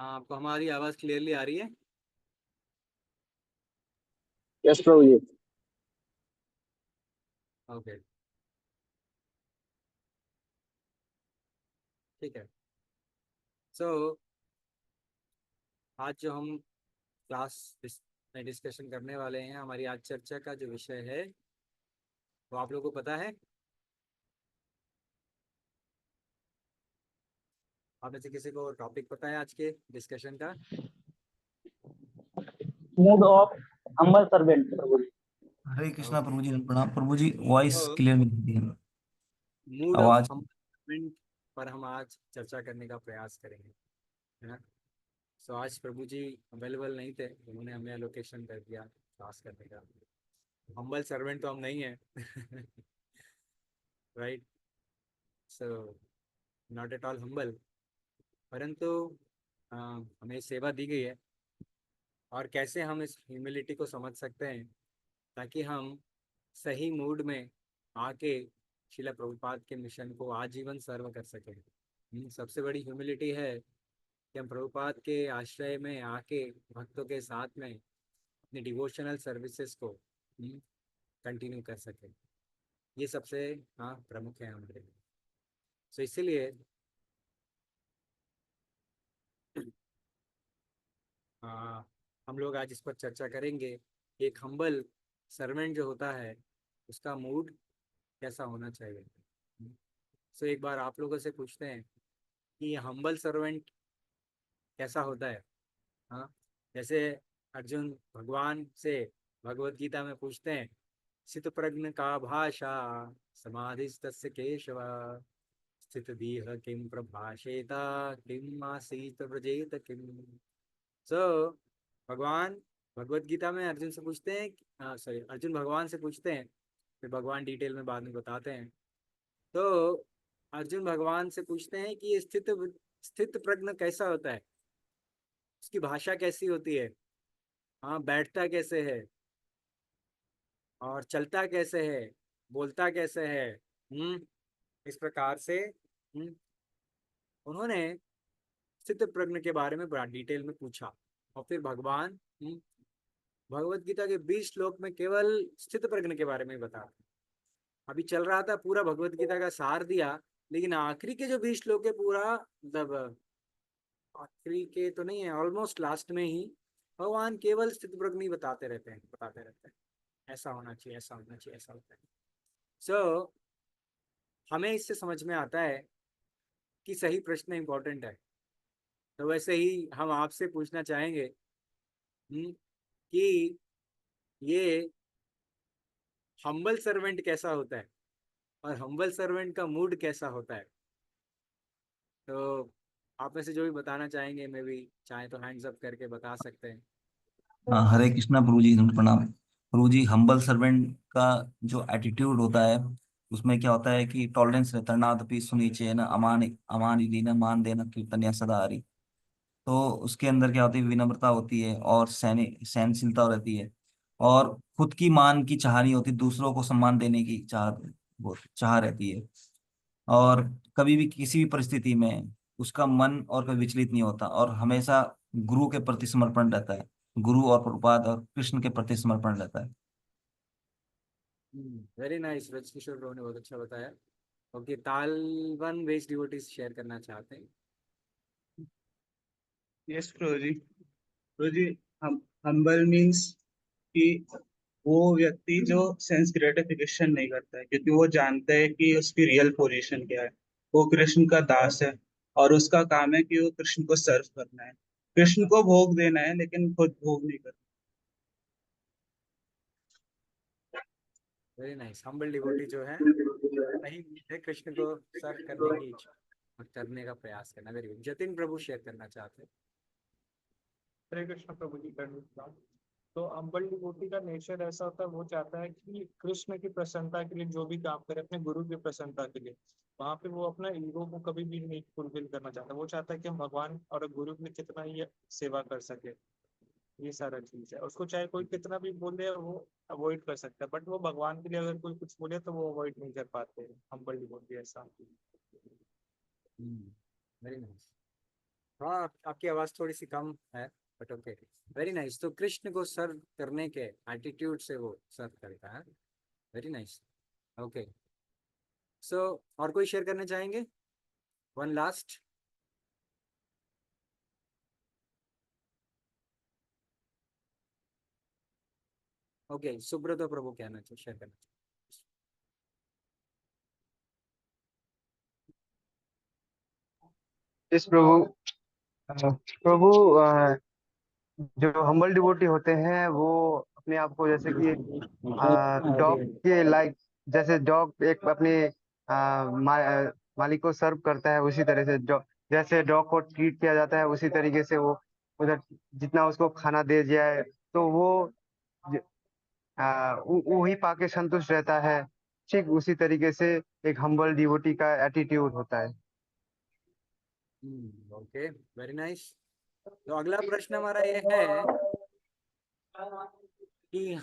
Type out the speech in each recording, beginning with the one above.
हाँ, आपको हमारी आवाज़ क्लियरली आ रही है? यस प्रभु जी। ओके, ठीक है। सो आज जो हम क्लास में डिस्कशन करने वाले हैं, हमारी आज चर्चा का जो विषय है वो आप लोगों को पता है? आप में से किसी को टॉपिक पता है आज के डिस्कशन का? Mood of humble servant Prabhu ji. Hare Krishna okay, Prabhu ji. प्रणाम प्रभु जी, वॉइस तो क्लियर मिलती है। मूड ऑफ आवाज। कमिटमेंट पर हम आज चर्चा करने का प्रयास करेंगे, है ना। सो आज प्रभु जी अवेलेबल नहीं थे, उन्होंने हमें लोकेशन कर दिया क्लास करने का। हम्बल सर्वेंट तो हम नहीं है। Right. So not at all humble, परंतु हमें सेवा दी गई है। और कैसे हम इस ह्यूमिलिटी को समझ सकते हैं ताकि हम सही मूड में आके शिला प्रभुपाद के मिशन को आजीवन सर्व कर सकें। सबसे बड़ी ह्यूमिलिटी है कि हम प्रभुपाद के आश्रय में आके भक्तों के साथ में अपनी डिवोशनल सर्विसेज को कंटिन्यू कर सकें। ये सबसे प्रमुख है हमारे लिए। सो इसीलिए हम लोग आज इस पर चर्चा करेंगे। एक हम्बल सर्वेंट जो होता है उसका मूड कैसा होना चाहिए। सो एक बार आप लोगों से पूछते हैं कि ये हम्बल सर्वेंट कैसा होता है। हाँ, जैसे अर्जुन भगवान से भगवत गीता में पूछते हैं, स्थित प्रज्ञ का भाषा समाधिस्तस्य केशव, स्थित दीह किम प्रभाषेता किम आसीत व्रजेत किम। सो भगवान भगवत गीता में अर्जुन से पूछते हैं, सॉरी, अर्जुन भगवान से पूछते हैं, फिर भगवान डिटेल में बाद में बताते हैं। तो अर्जुन भगवान से पूछते हैं कि ये स्थित स्थित प्रज्ञ कैसा होता है, उसकी भाषा कैसी होती है, हाँ, बैठता कैसे है और चलता कैसे है, बोलता कैसे है। इस प्रकार से उन्होंने स्थित प्रज्ञ के बारे में बड़ा डिटेल में पूछा। और फिर भगवान भगवत गीता के 20 श्लोक में केवल स्थित प्रज्ञ के बारे में बता। अभी चल रहा था पूरा भगवत गीता का सार दिया, लेकिन आखिरी के जो 20 श्लोक है पूरा, मतलब आखिरी के तो नहीं है, ऑलमोस्ट लास्ट में ही भगवान केवल स्थित प्रज्ञ बताते रहते हैं, बताते रहते हैं ऐसा होना चाहिए, ऐसा होना चाहिए, ऐसा होता है। सो हमें इससे समझ में आता है कि सही प्रश्न इंपॉर्टेंट है। तो वैसे ही हम आपसे पूछना चाहेंगे कि ये हम्बल सर्वेंट कैसा होता है और हम्बल सर्वेंट का मूड कैसा होता है। तो आप में से जो भी बताना चाहेंगे, मैं भी चाहे तो हैंड्स अप करके बता सकते हैं। हाँ, हरे कृष्णा प्रभु जी। प्रणाम प्रभु जी। हम्बल सर्वेंट का जो एटीट्यूड होता है, उसमें क्या होता है कि टॉलरेंस रहता है। नादपि सुनीचे न अमान अमान दीना मान देना कीर्तन्या सदा हरि। तो उसके अंदर क्या होती है, विनम्रता होती है और सहनशीलता रहती है। और खुद की मान की चाह नहीं होती, दूसरों को सम्मान देने की वो चाह रहती है। और कभी भी किसी भी परिस्थिति में उसका मन और कभी विचलित नहीं होता, और हमेशा गुरु के प्रति समर्पण रहता है। गुरु और प्रभुपाद और कृष्ण के प्रति समर्पण रहता है। वेरी नाइस, रज किशोर ब्रो ने बहुत अच्छा बताया। ओके, तालवन वेज डिवोटीज शेयर करना चाहते हैं। यस प्रभु जी। प्रभु जी, हम हम्बल मीन्स कि वो व्यक्ति जो सेंस ग्रेटिफिकेशन नहीं करता है, क्योंकि वो जानता है कि उसकी रियल पोजीशन क्या है। वो कृष्ण का दास है और उसका काम है कि वो कृष्ण को सर्व करना है, कृष्ण को भोग देना है, लेकिन खुद भोग नहीं करना। Very nice. हम्बल डिवोटी जो है सही है, कृष्ण को सर्व करने की इच्छा और करने का प्रयास करना। Very good. Jatin Prabhu share करना चाहते हैं। हरे कृष्ण प्रभु जी। कर तो अम्बल डिवोटी का नेचर ऐसा होता है, वो चाहता है कि कृष्ण की प्रसन्नता के लिए जो भी काम करे, अपने गुरु की प्रसन्नता के लिए, वहां पे वो अपना ईगो को कभी भी नहीं फुलफिल करना चाहता। वो चाहता है कि हम भगवान और गुरु की कितना ही सेवा कर सके। ये सारा चीज है उसको, चाहे कोई कितना भी बोले वो अवॉइड कर सकता है, बट वो भगवान के लिए अगर कोई कुछ बोले तो वो अवॉइड नहीं कर पाते। अम्बल डिवोटी ऐसा। Very nice. हाँ, आपकी आवाज थोड़ी सी कम है, बट ओके। Very nice. तो कृष्ण को सर्व करने के एटीट्यूड से वो सर्व करता है। Very nice. ओके। सो और कोई शेयर करना चाहेंगे? One last. ओके, सुब्रतो प्रभु कहना चाहिए, शेयर करना इस प्रभु प्रभु जो हम्बल डिवोटी होते हैं वो अपने आप को जैसे कि डॉग के लाइक, जैसे डॉग एक अपने मालिक को सर्व करता है, उसी तरह से जैसे डॉग को ट्रीट किया जाता है उसी तरीके से वो उधर जितना उसको खाना दे जाए तो वो वही पाके संतुष्ट रहता है। ठीक उसी तरीके से एक हम्बल डिवोटी का एटीट्यूड होता है। चाहिए। Okay, very nice. तो अगला प्रश्न हमारा ये है कि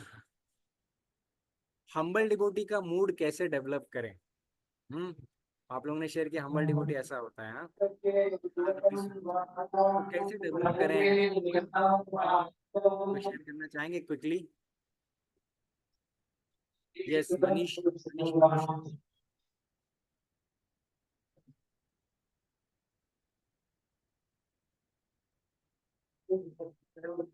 हम्बल डिवोटी का मूड कैसे डेवलप करें। आप लोगों ने शेयर किया हम्बल डिवोटी ऐसा होता है, हाँ। तो कैसे डेवलप करें, कोई शेयर करना चाहेंगे क्विकली? यस, मनीष, मनीष प्रभु।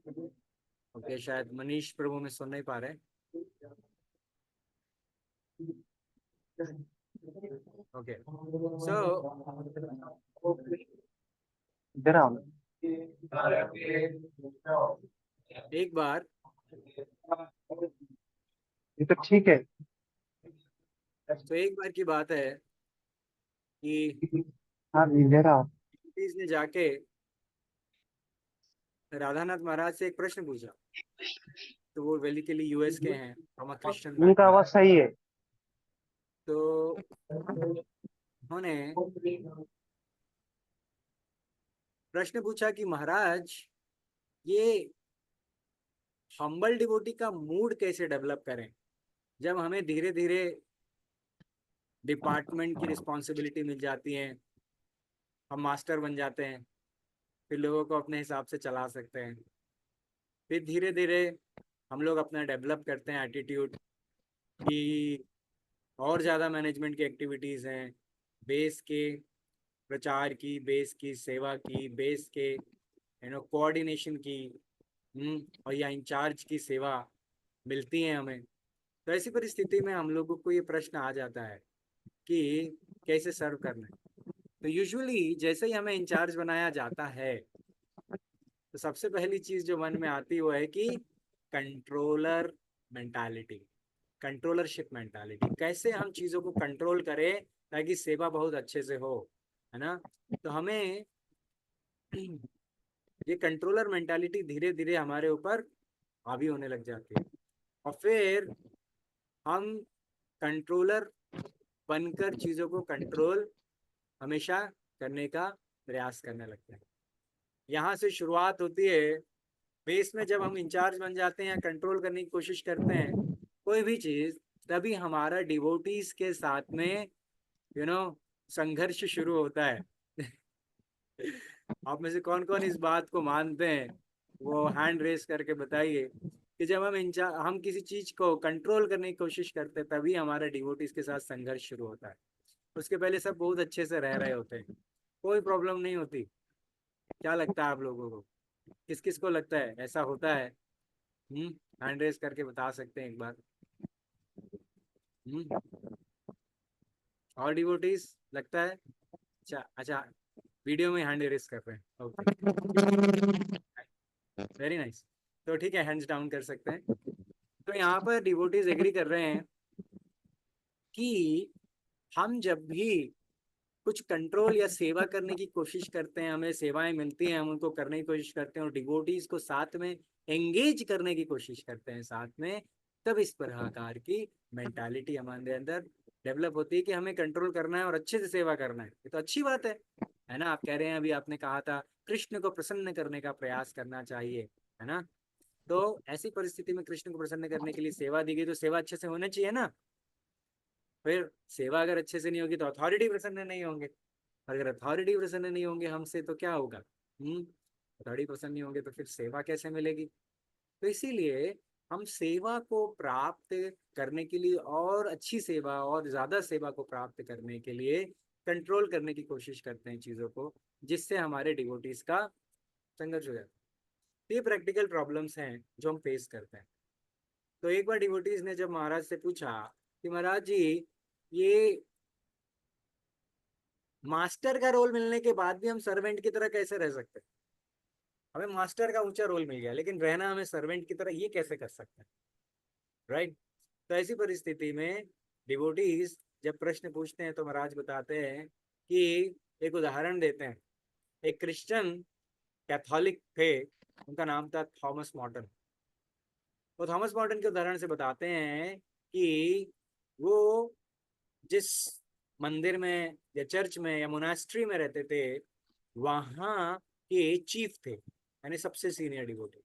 ओके, शायद मनीष प्रभु में सुन नहीं पा रहे। ओके, सो इधर आओ। एक बार ये तो ठीक है। तो एक बार की बात है कि हाँ इधर आओ। ने जाके राधानाथ महाराज से एक प्रश्न पूछा। तो वो बेसिकली यूएस के हैं, फ्रॉम अ क्रिश्चियन उनका बैकग्राउंड। आवाज सही है। तो उन्होंने प्रश्न पूछा कि महाराज, ये हम्बल डिवोटी का मूड कैसे डेवलप करें जब हमें धीरे धीरे डिपार्टमेंट की रिस्पॉन्सिबिलिटी मिल जाती है, हम मास्टर बन जाते हैं, फिर लोगों को अपने हिसाब से चला सकते हैं, फिर धीरे धीरे हम लोग अपना डेवलप करते हैं एटीट्यूड कि और ज़्यादा मैनेजमेंट की एक्टिविटीज़ हैं, बेस के प्रचार की, बेस की सेवा की, बेस के कोऑर्डिनेशन की, और या इंचार्ज की सेवा मिलती है हमें। तो ऐसी परिस्थिति में हम लोगों को ये प्रश्न आ जाता है कि कैसे सर्व करना है। तो यूजुअली जैसे ही हमें इंचार्ज बनाया जाता है तो सबसे पहली चीज जो मन में आती है वो है कि कंट्रोलर मेंटालिटी, कंट्रोलरशिप मेंटालिटी, कैसे हम चीज़ों को कंट्रोल करें ताकि सेवा बहुत अच्छे से हो, है ना। तो हमें ये कंट्रोलर मेंटालिटी धीरे धीरे हमारे ऊपर हावी होने लग जाती है और फिर हम कंट्रोलर बनकर चीज़ों को कंट्रोल हमेशा करने का प्रयास करने लगते हैं। यहाँ से शुरुआत होती है। बेस में जब हम इंचार्ज बन जाते हैं, कंट्रोल करने की कोशिश करते हैं कोई भी चीज़, तभी हमारा डिवोटीज के साथ में संघर्ष शुरू होता है। आप में से कौन कौन इस बात को मानते हैं, वो हैंड रेस करके बताइए कि जब हम किसी चीज को कंट्रोल करने की कोशिश करते हैं तभी हमारा डिवोटीज के साथ संघर्ष शुरू होता है। उसके पहले सब बहुत अच्छे से रह रहे होते हैं, कोई प्रॉब्लम नहीं होती। क्या लगता है आप लोगों को, किस किस को लगता है ऐसा होता है? हैंड रेस करके बता सकते हैं एक बार। हम्म और डिवोटीज लगता है? अच्छा अच्छा, वीडियो में हैंड रेस कर रहे हैं, ओके, वेरी नाइस। तो ठीक है, हैंड्स डाउन कर सकते हैं। तो यहाँ पर डिवोटीज एग्री कर रहे हैं कि हम जब भी कुछ कंट्रोल या सेवा करने की कोशिश करते हैं, हमें सेवाएं मिलती हैं, हम उनको करने की कोशिश करते हैं और डिवोटीज को साथ में एंगेज करने की कोशिश करते हैं साथ में, तब इस प्रकार की मेंटालिटी हमारे अंदर डेवलप होती है कि हमें कंट्रोल करना है और अच्छे से सेवा करना है। ये तो अच्छी बात है ना। आप कह रहे हैं, अभी आपने कहा था कृष्ण को प्रसन्न करने का प्रयास करना चाहिए, है ना। तो ऐसी परिस्थिति में कृष्ण को प्रसन्न करने के लिए सेवा दी गई, तो सेवा अच्छे से होनी चाहिए ना। फिर सेवा अगर अच्छे से नहीं होगी तो अथॉरिटी प्रसन्न नहीं होंगे, और अगर अथॉरिटी प्रसन्न नहीं होंगे हमसे तो क्या होगा, अथॉरिटी पसंद नहीं होंगे तो फिर सेवा कैसे मिलेगी? तो इसीलिए हम सेवा को प्राप्त करने के लिए और अच्छी सेवा और ज्यादा सेवा को प्राप्त करने के लिए कंट्रोल करने की कोशिश करते हैं चीजों को, जिससे हमारे डिवोटीज का संघर्ष हो जाता है। ये प्रैक्टिकल प्रॉब्लम्स हैं जो हम फेस करते हैं। तो एक बार डिवोटीज ने जब महाराज से पूछा कि महाराज जी, ये मास्टर का रोल मिलने के बाद भी हम सर्वेंट की तरह कैसे रह सकते हैं? हमें मास्टर का ऊंचा रोल मिल गया लेकिन रहना हमें सर्वेंट की तरह, ये कैसे कर सकते हैं? राइट। तो ऐसी परिस्थिति में डिवोटीज जब प्रश्न पूछते हैं तो महाराज बताते हैं कि एक उदाहरण देते हैं। एक क्रिश्चियन कैथोलिक थे, उनका नाम था थॉमस मॉर्टन। वो थॉमस मॉर्टन के उदाहरण से बताते हैं कि वो जिस मंदिर में या चर्च में या मोनास्ट्री में रहते थे, वहाँ के चीफ थे, यानी सबसे सीनियर डिवोटी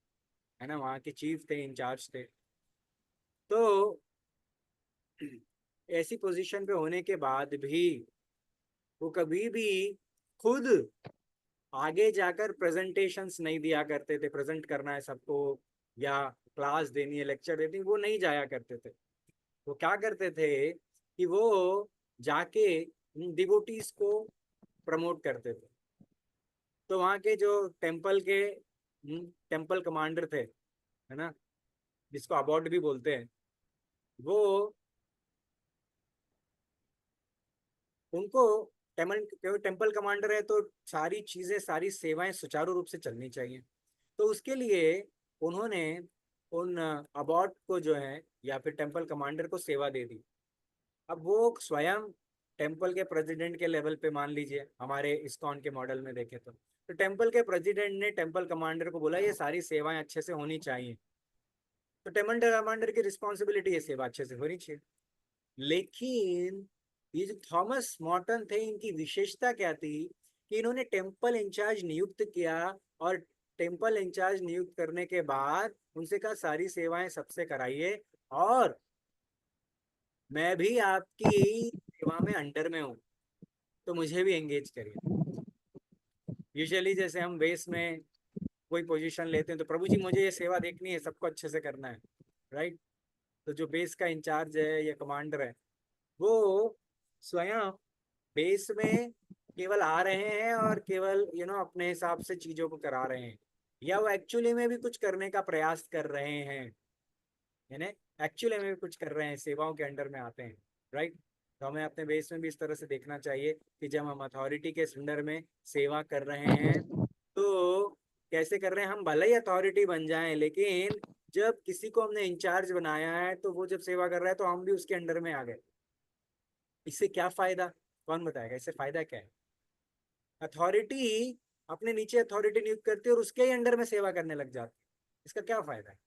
है ना, वहाँ के चीफ थे, इंचार्ज थे। तो ऐसी पोजीशन पे होने के बाद भी वो कभी भी खुद आगे जाकर प्रेजेंटेशंस नहीं दिया करते थे, प्रेजेंट करना है सबको या क्लास देनी है, लेक्चर देनी, वो नहीं जाया करते थे। वो क्या करते थे कि वो जाके डिवोटीज को प्रमोट करते थे। तो वहाँ के जो टेम्पल कमांडर थे, है ना, जिसको अबॉट भी बोलते हैं, वो उनको टेम्पल कमांडर है तो सारी चीजें, सारी सेवाएं सुचारू रूप से चलनी चाहिए। तो उसके लिए उन्होंने उन अबॉट को जो है या फिर टेम्पल कमांडर को सेवा दे दी। अब वो स्वयं टेम्पल के प्रेसिडेंट के लेवल पे, मान लीजिए हमारे इस्कॉन के मॉडल में देखें तो टेम्पल के प्रेसिडेंट ने टेम्पल कमांडर को बोला ये सारी सेवाएं अच्छे से होनी चाहिए। तो टेम्पल कमांडर की रिस्पॉन्सिबिलिटी है सेवा अच्छे से होनी चाहिए। लेकिन ये जो थॉमस मॉर्टन थे, इनकी विशेषता क्या थी कि इन्होंने टेम्पल इंचार्ज नियुक्त किया और टेम्पल इंचार्ज नियुक्त करने के बाद उनसे कहा सारी सेवाएं सबसे कराइए और मैं भी आपकी सेवा में अंडर में हूँ तो मुझे भी एंगेज करिए। यूजुअली जैसे हम बेस में कोई पोजीशन लेते हैं तो प्रभु जी मुझे ये सेवा देखनी है, सबको अच्छे से करना है, राइट। तो जो बेस का इंचार्ज है या कमांडर है, वो स्वयं बेस में केवल आ रहे हैं और केवल अपने हिसाब से चीजों को करा रहे हैं, या वो एक्चुअली में भी कुछ करने का प्रयास कर रहे हैं, यानी एक्चुअली में भी कुछ कर रहे हैं, सेवाओं के अंडर में आते हैं, राइट। तो हमें अपने बेस में भी इस तरह से देखना चाहिए कि जब हम अथॉरिटी के अंडर में सेवा कर रहे हैं तो कैसे कर रहे हैं। हम भले ही अथॉरिटी बन जाएं, लेकिन जब किसी को हमने इंचार्ज बनाया है तो वो जब सेवा कर रहा है तो हम भी उसके अंडर में आ गए। इससे क्या फायदा, कौन बताएगा इससे फायदा क्या है? अथॉरिटी अपने नीचे अथॉरिटी नियुक्त करती है और उसके ही अंडर में सेवा करने लग जाती है, इसका क्या फायदा है?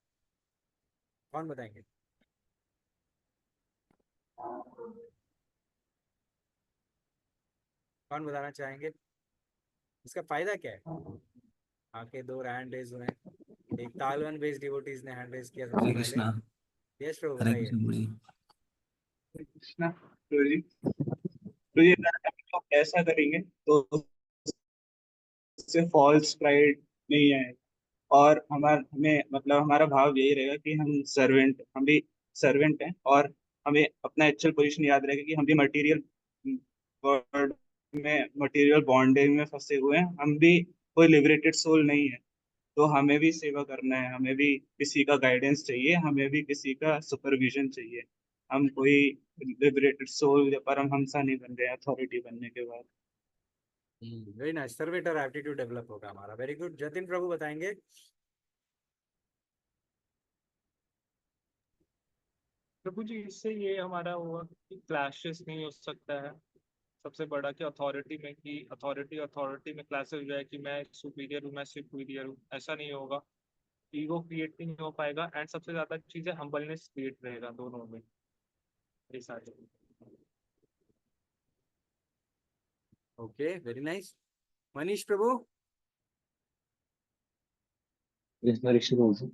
कौन बताएंगे? कौन बताना चाहेंगे इसका फायदा क्या है? आके दो हैंड रेज हुए हैं। एक तालवन बेस्ड डिवोटीज ने हैंड रेज किया सबसे हरे पहले। कृष्णा। यस प्रभु हरे बताइए। कृष्ण प्रभु जी। कृष्णा प्रभु जी, तो ये अगर हम लोग ऐसा करेंगे तो उससे फॉल्स प्राइड नहीं आए, और हमें मतलब हमारा भाव यही रहेगा कि हम भी सर्वेंट हैं, और हमें अपना एक्चुअल पोजीशन याद रहेगा कि हम भी मटेरियल वर्ल्ड में, मटेरियल बॉन्डिंग में फंसे हुए हैं, हम भी कोई लिबरेटेड सोल नहीं है। तो हमें भी सेवा करना है, हमें भी किसी का गाइडेंस चाहिए, हमें भी किसी का सुपरविजन चाहिए। हम कोई लिबरेटेड सोल या परमहंसा नहीं बन रहे अथॉरिटी बनने के बाद। वेरी नाइस, सर्वेटर एप्टीट्यूड डेवलप होगा हमारा। Very good. जतिन प्रभु बताएंगे। प्रभु जी, इससे ये हमारा हुआ कि क्लैशेस नहीं हो सकता है सबसे बड़ा, कि अथॉरिटी में, कि अथॉरिटी में क्लासेस जो है कि मैं सुपीरियर हूँ, मैं सुपीरियर हूँ, ऐसा नहीं होगा। ईगो क्रिएट नहीं हो पाएगा, एंड सबसे ज्यादा चीज है हम्बलनेस क्रिएट रहेगा दोनों में, ये सारे। Okay, very nice. Manish Prabhu. Rishi कौन से?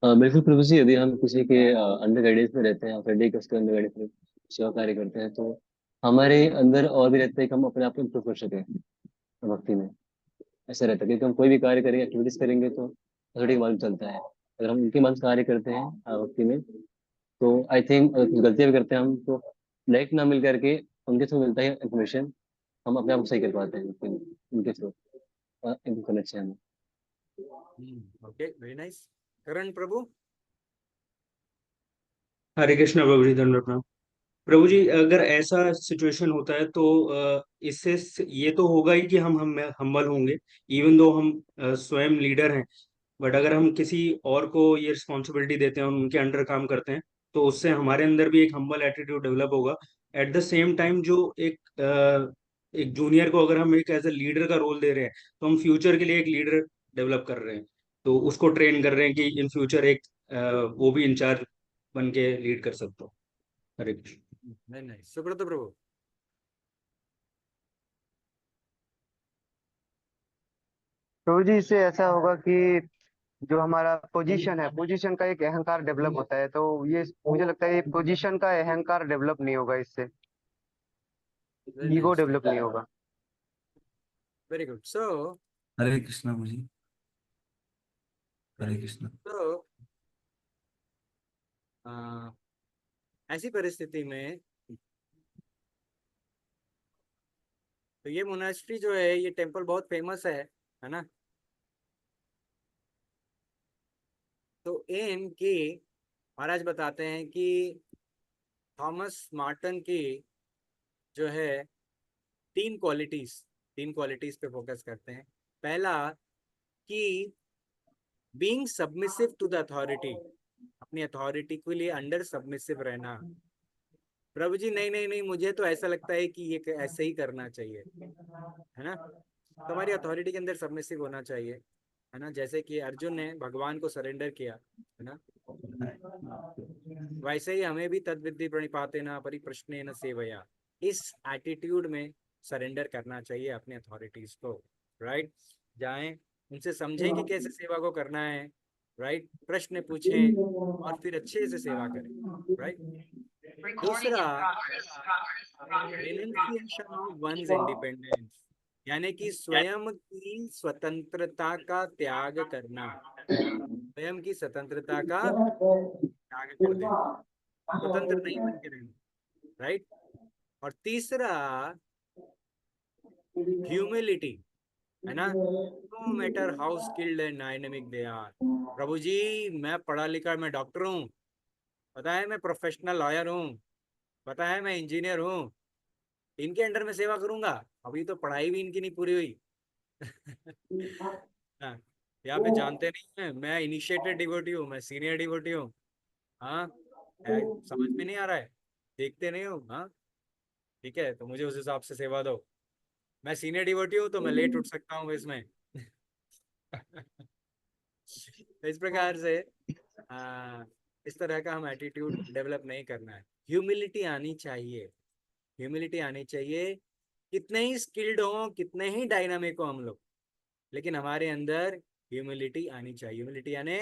बिल्कुल प्रभु जी, यदि हम किसी के अंडर गाइडेंस में रहते हैं या फिर डे के अंडर गाइडेंस में सेवा कार्य करते हैं, तो हमारे अंदर और भी रहता है कि हम अपने आप को इम्प्रूव कर सकें भक्ति में। ऐसा रहता है, क्योंकि हम कोई भी कार्य करेंगे, एक्टिविटीज करेंगे तो अथॉरिटी का मालूम चलता है। अगर हम उनके मन से कार्य करते हैं भक्ति में, तो आई थिंक कुछ गलतियां भी करते हैं हम, तो डायरेक्ट ना मिल करके उनके थ्रू मिलता है इन्फॉर्मेशन, हम अपने आप को सही कर पाते हैं उनके थ्रू, इम्प्रूव करना चाहिए हमें। Okay, very nice. Karan Prabhu. Hare Krishna Prabhu ji, दंडवत प्रणाम। प्रभु जी, अगर ऐसा सिचुएशन होता है तो इससे ये तो होगा ही कि हम हम्बल होंगे, इवन दो हम स्वयं लीडर हैं। बट अगर हम किसी और को ये रिस्पॉन्सिबिलिटी देते हैं, हम उनके अंडर काम करते हैं, तो उससे हमारे अंदर भी एक हम्बल एटीट्यूड डेवलप होगा। एट द सेम टाइम जो एक जूनियर को अगर हम एक एज ए लीडर का रोल दे रहे हैं, तो हम फ्यूचर के लिए एक लीडर डेवलप कर रहे हैं, तो उसको ट्रेन कर रहे हैं कि इन फ्यूचर एक वो भी इंचार्ज बन के लीड कर सकता हो। हरे कृष्ण। Very nice. सुब्रत प्रभु। प्रभु जी, इससे ऐसा होगा कि जो हमारा पोजीशन है, पोजीशन का एक अहंकार डेवलप होता है, तो ये मुझे लगता है ये पोजीशन का अहंकार डेवलप नहीं होगा, इससे वेरी ईगो नाइस। डेवलप नहीं होगा। Very good. So Hare Krishna Prabhu ji. Hare Krishna. तो ऐसी परिस्थिति में तो ये मोनास्ट्री जो है, ये टेम्पल बहुत फेमस है ना। तो इनकी महाराज बताते हैं कि थॉमस मार्टन की जो है तीन क्वालिटीज पे फोकस करते हैं। पहला कि being submissive to the authority, अपनी अथॉरिटी के लिए अंडर सबमिसिव रहना। प्रभु जी, नहीं नहीं नहीं, मुझे तो ऐसा लगता है कि ये ऐसे ही करना चाहिए, है ना। तो हमारी अथॉरिटी के अंदर सबमिसिव होना चाहिए, है ना। जैसे कि अर्जुन ने भगवान को सरेंडर किया, है ना, वैसे ही हमें भी तद्विद्धि प्रणिपातेन परिप्रश्नेन सेवया, इस एटीट्यूड में सरेंडर करना चाहिए अपने अथॉरिटीज को। राइट, जाएं उनसे समझें कि कैसे सेवा को करना है। राइट, प्रश्न पूछें और फिर अच्छे से सेवा करें। राइट। दूसरा, रिनंसिएशन ऑफ वंस इंडिपेंडेंस, यानी कि स्वयं की स्वतंत्रता का त्याग करना, स्वयं की स्वतंत्रता का त्याग कर देना, स्वतंत्र नहीं बन के रहना। राइट। और तीसरा, ह्यूमिलिटी, है ना। No matter how skilled and dynamic they are. Prabhu ji, मैं पढ़ा लिखा, मैं डॉक्टर हूँ, पता है मैं प्रोफेशनल लॉयर हूँ, पता है मैं इंजीनियर हूँ, इनके अंडर में सेवा करूंगा, अभी तो पढ़ाई भी इनकी नहीं पूरी हुई। हाँ, यहाँ पे जानते नहीं है, मैं इनिशिएटेड डिवोटी हूँ, मैं सीनियर डिवोटी हूँ। हाँ, समझ में नहीं आ रहा है, देखते नहीं हो। हाँ, ठीक है, तो मुझे उस हिसाब से सेवा दो। मैं सीनियर डिवोटी हूँ तो मैं लेट उठ सकता हूँ इसमें। तो इस प्रकार से इस तरह का हम एटीट्यूड डेवलप नहीं करना है। ह्यूमिलिटी आनी चाहिए, ह्यूमिलिटी आनी चाहिए। कितने ही स्किल्ड हो, कितने ही डायनामिक हो हम लोग, लेकिन हमारे अंदर ह्यूमिलिटी आनी चाहिए। ह्यूमिलिटी यानी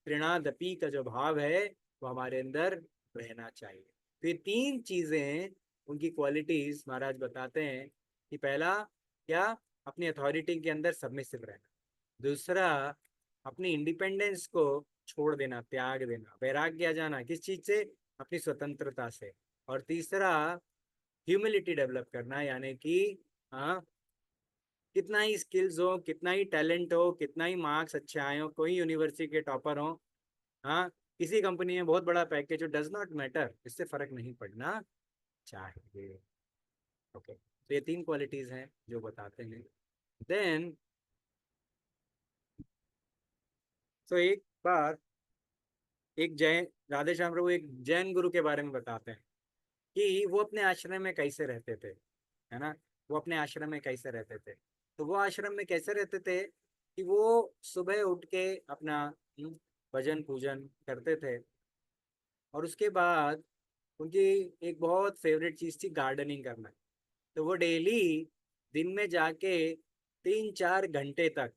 त्रिणादपि का जो भाव है वो हमारे अंदर रहना चाहिए। तो ये तीन चीजें, उनकी क्वालिटीज महाराज बताते हैं कि पहला क्या, अपनी अथॉरिटी के अंदर सबमिसिव रहना। दूसरा, अपनी इंडिपेंडेंस को छोड़ देना, त्याग देना, वैराग्य आ जाना, किस चीज से, अपनी स्वतंत्रता से। और तीसरा, ह्यूमिलिटी डेवलप करना, यानी कि हाँ, कितना ही स्किल्स हो, कितना ही टैलेंट हो, कितना ही मार्क्स अच्छे आए हो, कोई यूनिवर्सिटी के टॉपर हो, हाँ, किसी कंपनी में बहुत बड़ा पैकेज हो, डज नॉट मैटर, इससे फर्क नहीं पड़ना चाहिए। ओके, तो ये तीन क्वालिटीज हैं जो बताते हैं। देन तो एक बार एक जैन, राधे श्याम प्रभु एक जैन गुरु के बारे में बताते हैं कि वो अपने आश्रम में कैसे रहते थे, है ना। वो अपने आश्रम में कैसे रहते थे, तो वो आश्रम में कैसे रहते थे कि वो सुबह उठ के अपना भजन पूजन करते थे, और उसके बाद उनकी एक बहुत फेवरेट चीज़ थी गार्डनिंग करना। तो वो डेली दिन में जाके 3-4 घंटे तक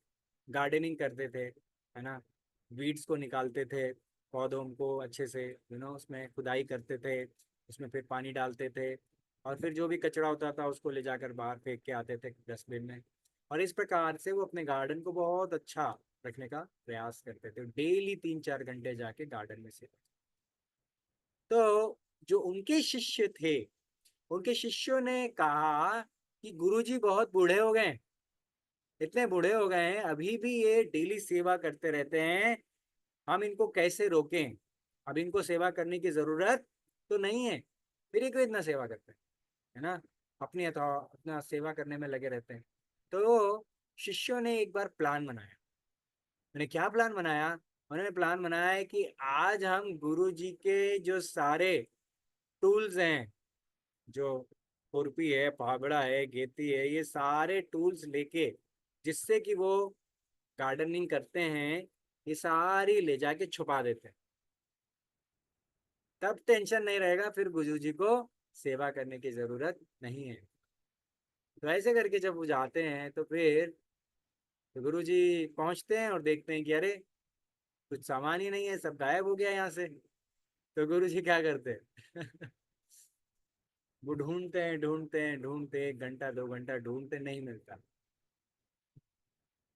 गार्डनिंग करते थे, है ना। वीड्स को निकालते थे, पौधों को अच्छे से उसमें खुदाई करते थे, उसमें फिर पानी डालते थे, और फिर जो भी कचरा होता था उसको ले जाकर बाहर फेंक के आते थे डस्टबिन में। और इस प्रकार से वो अपने गार्डन को बहुत अच्छा रखने का प्रयास करते थे। डेली 3-4 घंटे जाके गार्डन में सेवा। तो जो उनके शिष्य थे, उनके शिष्यों ने कहा कि गुरुजी बहुत बूढ़े हो गए, इतने बूढ़े हो गए हैं, अभी भी ये डेली सेवा करते रहते हैं, हम इनको कैसे रोकें? अब इनको सेवा करने की जरूरत तो नहीं है, फिर ये क्यों इतना सेवा करते हैं, है ना? अपना सेवा करने में लगे रहते हैं। तो शिष्यों ने एक बार प्लान बनाया। उन्होंने क्या प्लान बनाया? उन्होंने प्लान बनाया है कि आज हम गुरु जी के जो सारे टूल्स हैं, जो खुरपी है, फावड़ा है, गेती है, ये सारे टूल्स लेके जिससे कि वो गार्डनिंग करते हैं, ये सारी ले जाके छुपा देते हैं। तब टेंशन नहीं रहेगा, फिर गुरु जी को सेवा करने की जरूरत नहीं है। तो ऐसे करके जब वो जाते हैं तो फिर तो गुरु जी पहुंचते हैं और देखते हैं कि अरे कुछ सामान ही नहीं है, सब गायब हो गया यहाँ से। तो गुरु जी क्या करते हैं? वो ढूंढते हैं, ढूंढते हैं, ढूंढते 1 घंटा 2 घंटा ढूंढते, नहीं मिलता।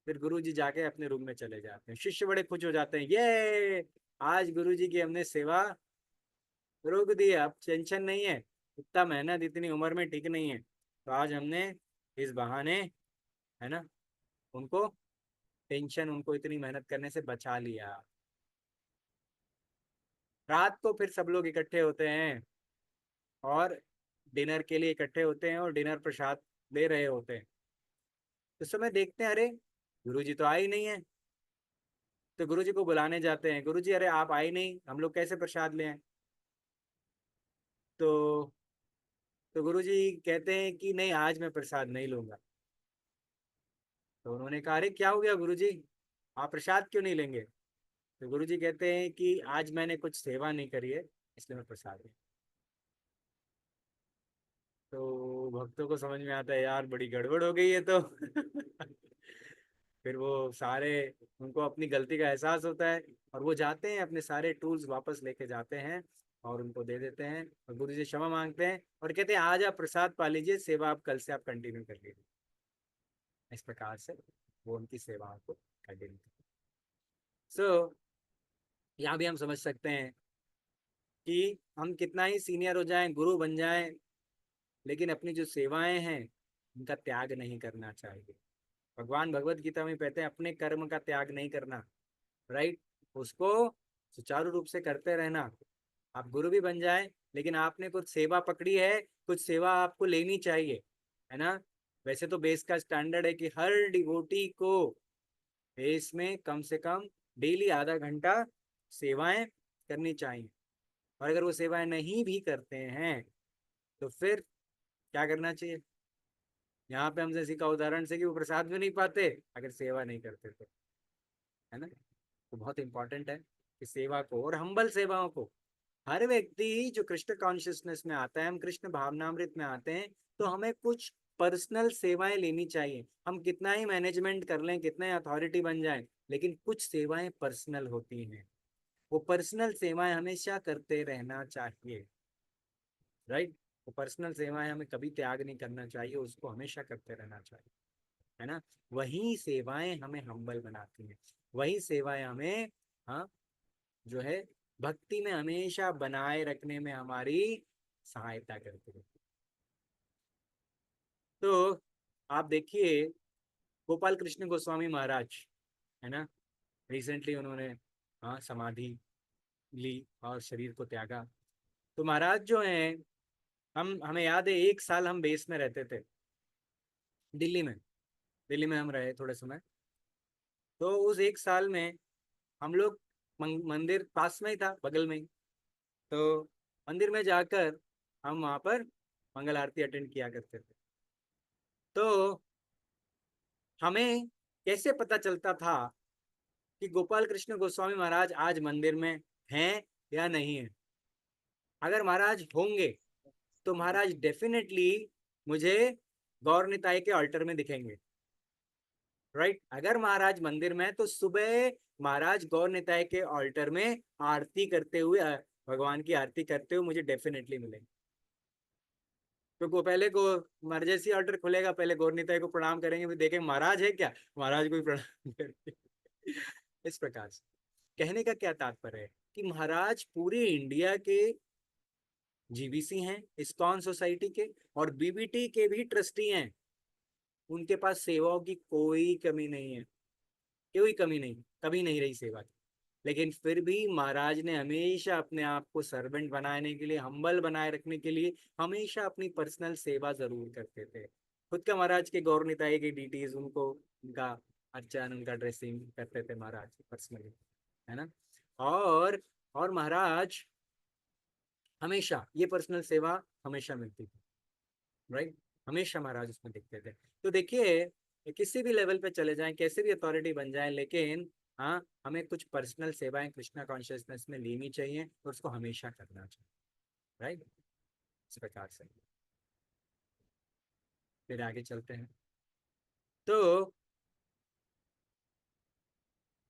फिर गुरु जी जाके अपने रूम में चले जाते हैं। शिष्य बड़े खुश हो जाते हैं, ये आज गुरु जी की हमने सेवा रोक दी, अब टेंशन नहीं है, इतना मेहनत इतनी उम्र में ठीक नहीं है, तो आज हमने इस बहाने, है ना, उनको टेंशन, उनको इतनी मेहनत करने से बचा लिया। रात को फिर सब लोग इकट्ठे होते हैं और डिनर के लिए इकट्ठे होते हैं और डिनर प्रसाद ले रहे होते हैं। उस समय देखते हैं, अरे गुरुजी तो आए ही नहीं है। तो गुरुजी को बुलाने जाते हैं, गुरुजी अरे आप आए नहीं, हम लोग कैसे प्रसाद ले आए? तो तो गुरुजी कहते हैं कि नहीं, आज मैं प्रसाद नहीं लूंगा। तो उन्होंने कहा, अरे क्या हो गया गुरुजी, आप प्रसाद क्यों नहीं लेंगे? तो गुरुजी कहते हैं कि आज मैंने कुछ सेवा नहीं करी है, इसलिए मैं प्रसाद नहीं। तो भक्तों को समझ में आता है, यार बड़ी गड़बड़ हो गई है तो। फिर वो सारे, उनको अपनी गलती का एहसास होता है और वो जाते हैं, अपने सारे टूल्स वापस लेके जाते हैं और उनको दे देते हैं और गुरु जी क्षमा मांगते हैं और कहते हैं आज आप प्रसाद पा लीजिए, सेवा आप कल से आप कंटिन्यू कर लीजिए। इस प्रकार से वो उनकी सेवाओं को कंटिन्यू। सो यहाँ भी हम समझ सकते हैं कि हम कितना ही सीनियर हो जाएं, गुरु बन जाएं, लेकिन अपनी जो सेवाएं हैं उनका त्याग नहीं करना चाहिए। भगवान भगवत गीता में कहते हैं अपने कर्म का त्याग नहीं करना, राइट? उसको सुचारू रूप से करते रहना। आप गुरु भी बन जाए, लेकिन आपने कुछ सेवा पकड़ी है, कुछ सेवा आपको लेनी चाहिए, है ना? वैसे तो बेस का स्टैंडर्ड है कि हर डिवोटी को बेस में कम से कम डेली आधा घंटा सेवाएं करनी चाहिए। और अगर वो सेवाएं नहीं भी करते हैं तो फिर क्या करना चाहिए? यहाँ पे हमसे सीखा उदाहरण से कि वो प्रसाद भी नहीं पाते अगर सेवा नहीं करते तो, है ना? तो बहुत इंपॉर्टेंट है कि सेवा को और हम्बल सेवाओं को, हर व्यक्ति जो कृष्ण कॉन्शियसनेस में आता है, हम कृष्ण भावनामृत में आते हैं, तो हमें कुछ पर्सनल सेवाएं लेनी चाहिए। हम कितना ही मैनेजमेंट कर लें, कितना ही अथॉरिटी बन जाए, लेकिन कुछ सेवाएं पर्सनल होती हैं। वो पर्सनल सेवाएं हमेशा करते रहना चाहिए, राइट? वो पर्सनल सेवाएं हमें कभी त्याग नहीं करना चाहिए, उसको हमेशा करते रहना चाहिए, है ना? वही सेवाएं हमें हम्बल बनाती हैं, वही सेवाएं हमें, हाँ, जो है भक्ति में हमेशा बनाए रखने में हमारी सहायता करती है। तो आप देखिए, गोपाल कृष्ण गोस्वामी महाराज, है ना, रिसेंटली उन्होंने, हाँ, समाधि ली और शरीर को त्यागा। तो महाराज जो हैं, हम हमें याद है 1 साल हम बेस में रहते थे, दिल्ली में। दिल्ली में हम रहे थोड़े समय। तो उस 1 साल में हम लोग मंदिर पास में ही था, बगल में ही। तो मंदिर में जाकर हम वहाँ पर मंगल आरती अटेंड किया करते थे। तो हमें कैसे पता चलता था कि गोपाल कृष्ण गोस्वामी महाराज आज मंदिर में हैं या नहीं है? अगर महाराज होंगे तो महाराज डेफिनेटली मुझे गौर निताई के अल्टर में दिखेंगे, राइट? अगर महाराज मंदिर में तो सुबह महाराज गौर निताई के अल्टर में आरती करते हुए, भगवान की आरती करते हुए मुझे डेफिनेटली मिलेंगे। तो को पहले को इमरजेंसी ऑर्डर खुलेगा, पहले गौरनीताई को प्रणाम करेंगे, फिर देखेंगे महाराज है क्या, महाराज को भी प्रणाम करेंगे। इस प्रकार से कहने का क्या तात्पर्य है कि महाराज पूरे इंडिया के जीबीसी हैं, इस्कॉन सोसाइटी के, और बीबीटी के भी ट्रस्टी हैं। उनके पास सेवाओं की कोई कमी नहीं है, कोई कमी नहीं, कभी नहीं रही सेवा की। लेकिन फिर भी महाराज ने हमेशा अपने आप को सर्वेंट बनाने के लिए, हम्बल बनाए रखने के लिए, हमेशा अपनी पर्सनल सेवा जरूर करते थे। खुद का महाराज के गौरनिताई की ड्यूटीज, उनको उनका अर्चन, उनका ड्रेसिंग करते थे महाराज पर्सनली, है ना। और और महाराज हमेशा ये पर्सनल सेवा हमेशा मिलती थी, राइट। हमेशा महाराज उसमें दिखते थे। तो देखिए, किसी भी लेवल पे चले जाएं, कैसे भी अथॉरिटी बन जाए, लेकिन हाँ, हमें कुछ पर्सनल सेवाएं कृष्णा कॉन्शियसनेस में लेनी चाहिए और उसको हमेशा करना चाहिए, राइट। इस प्रकार से फिर आगे चलते हैं। तो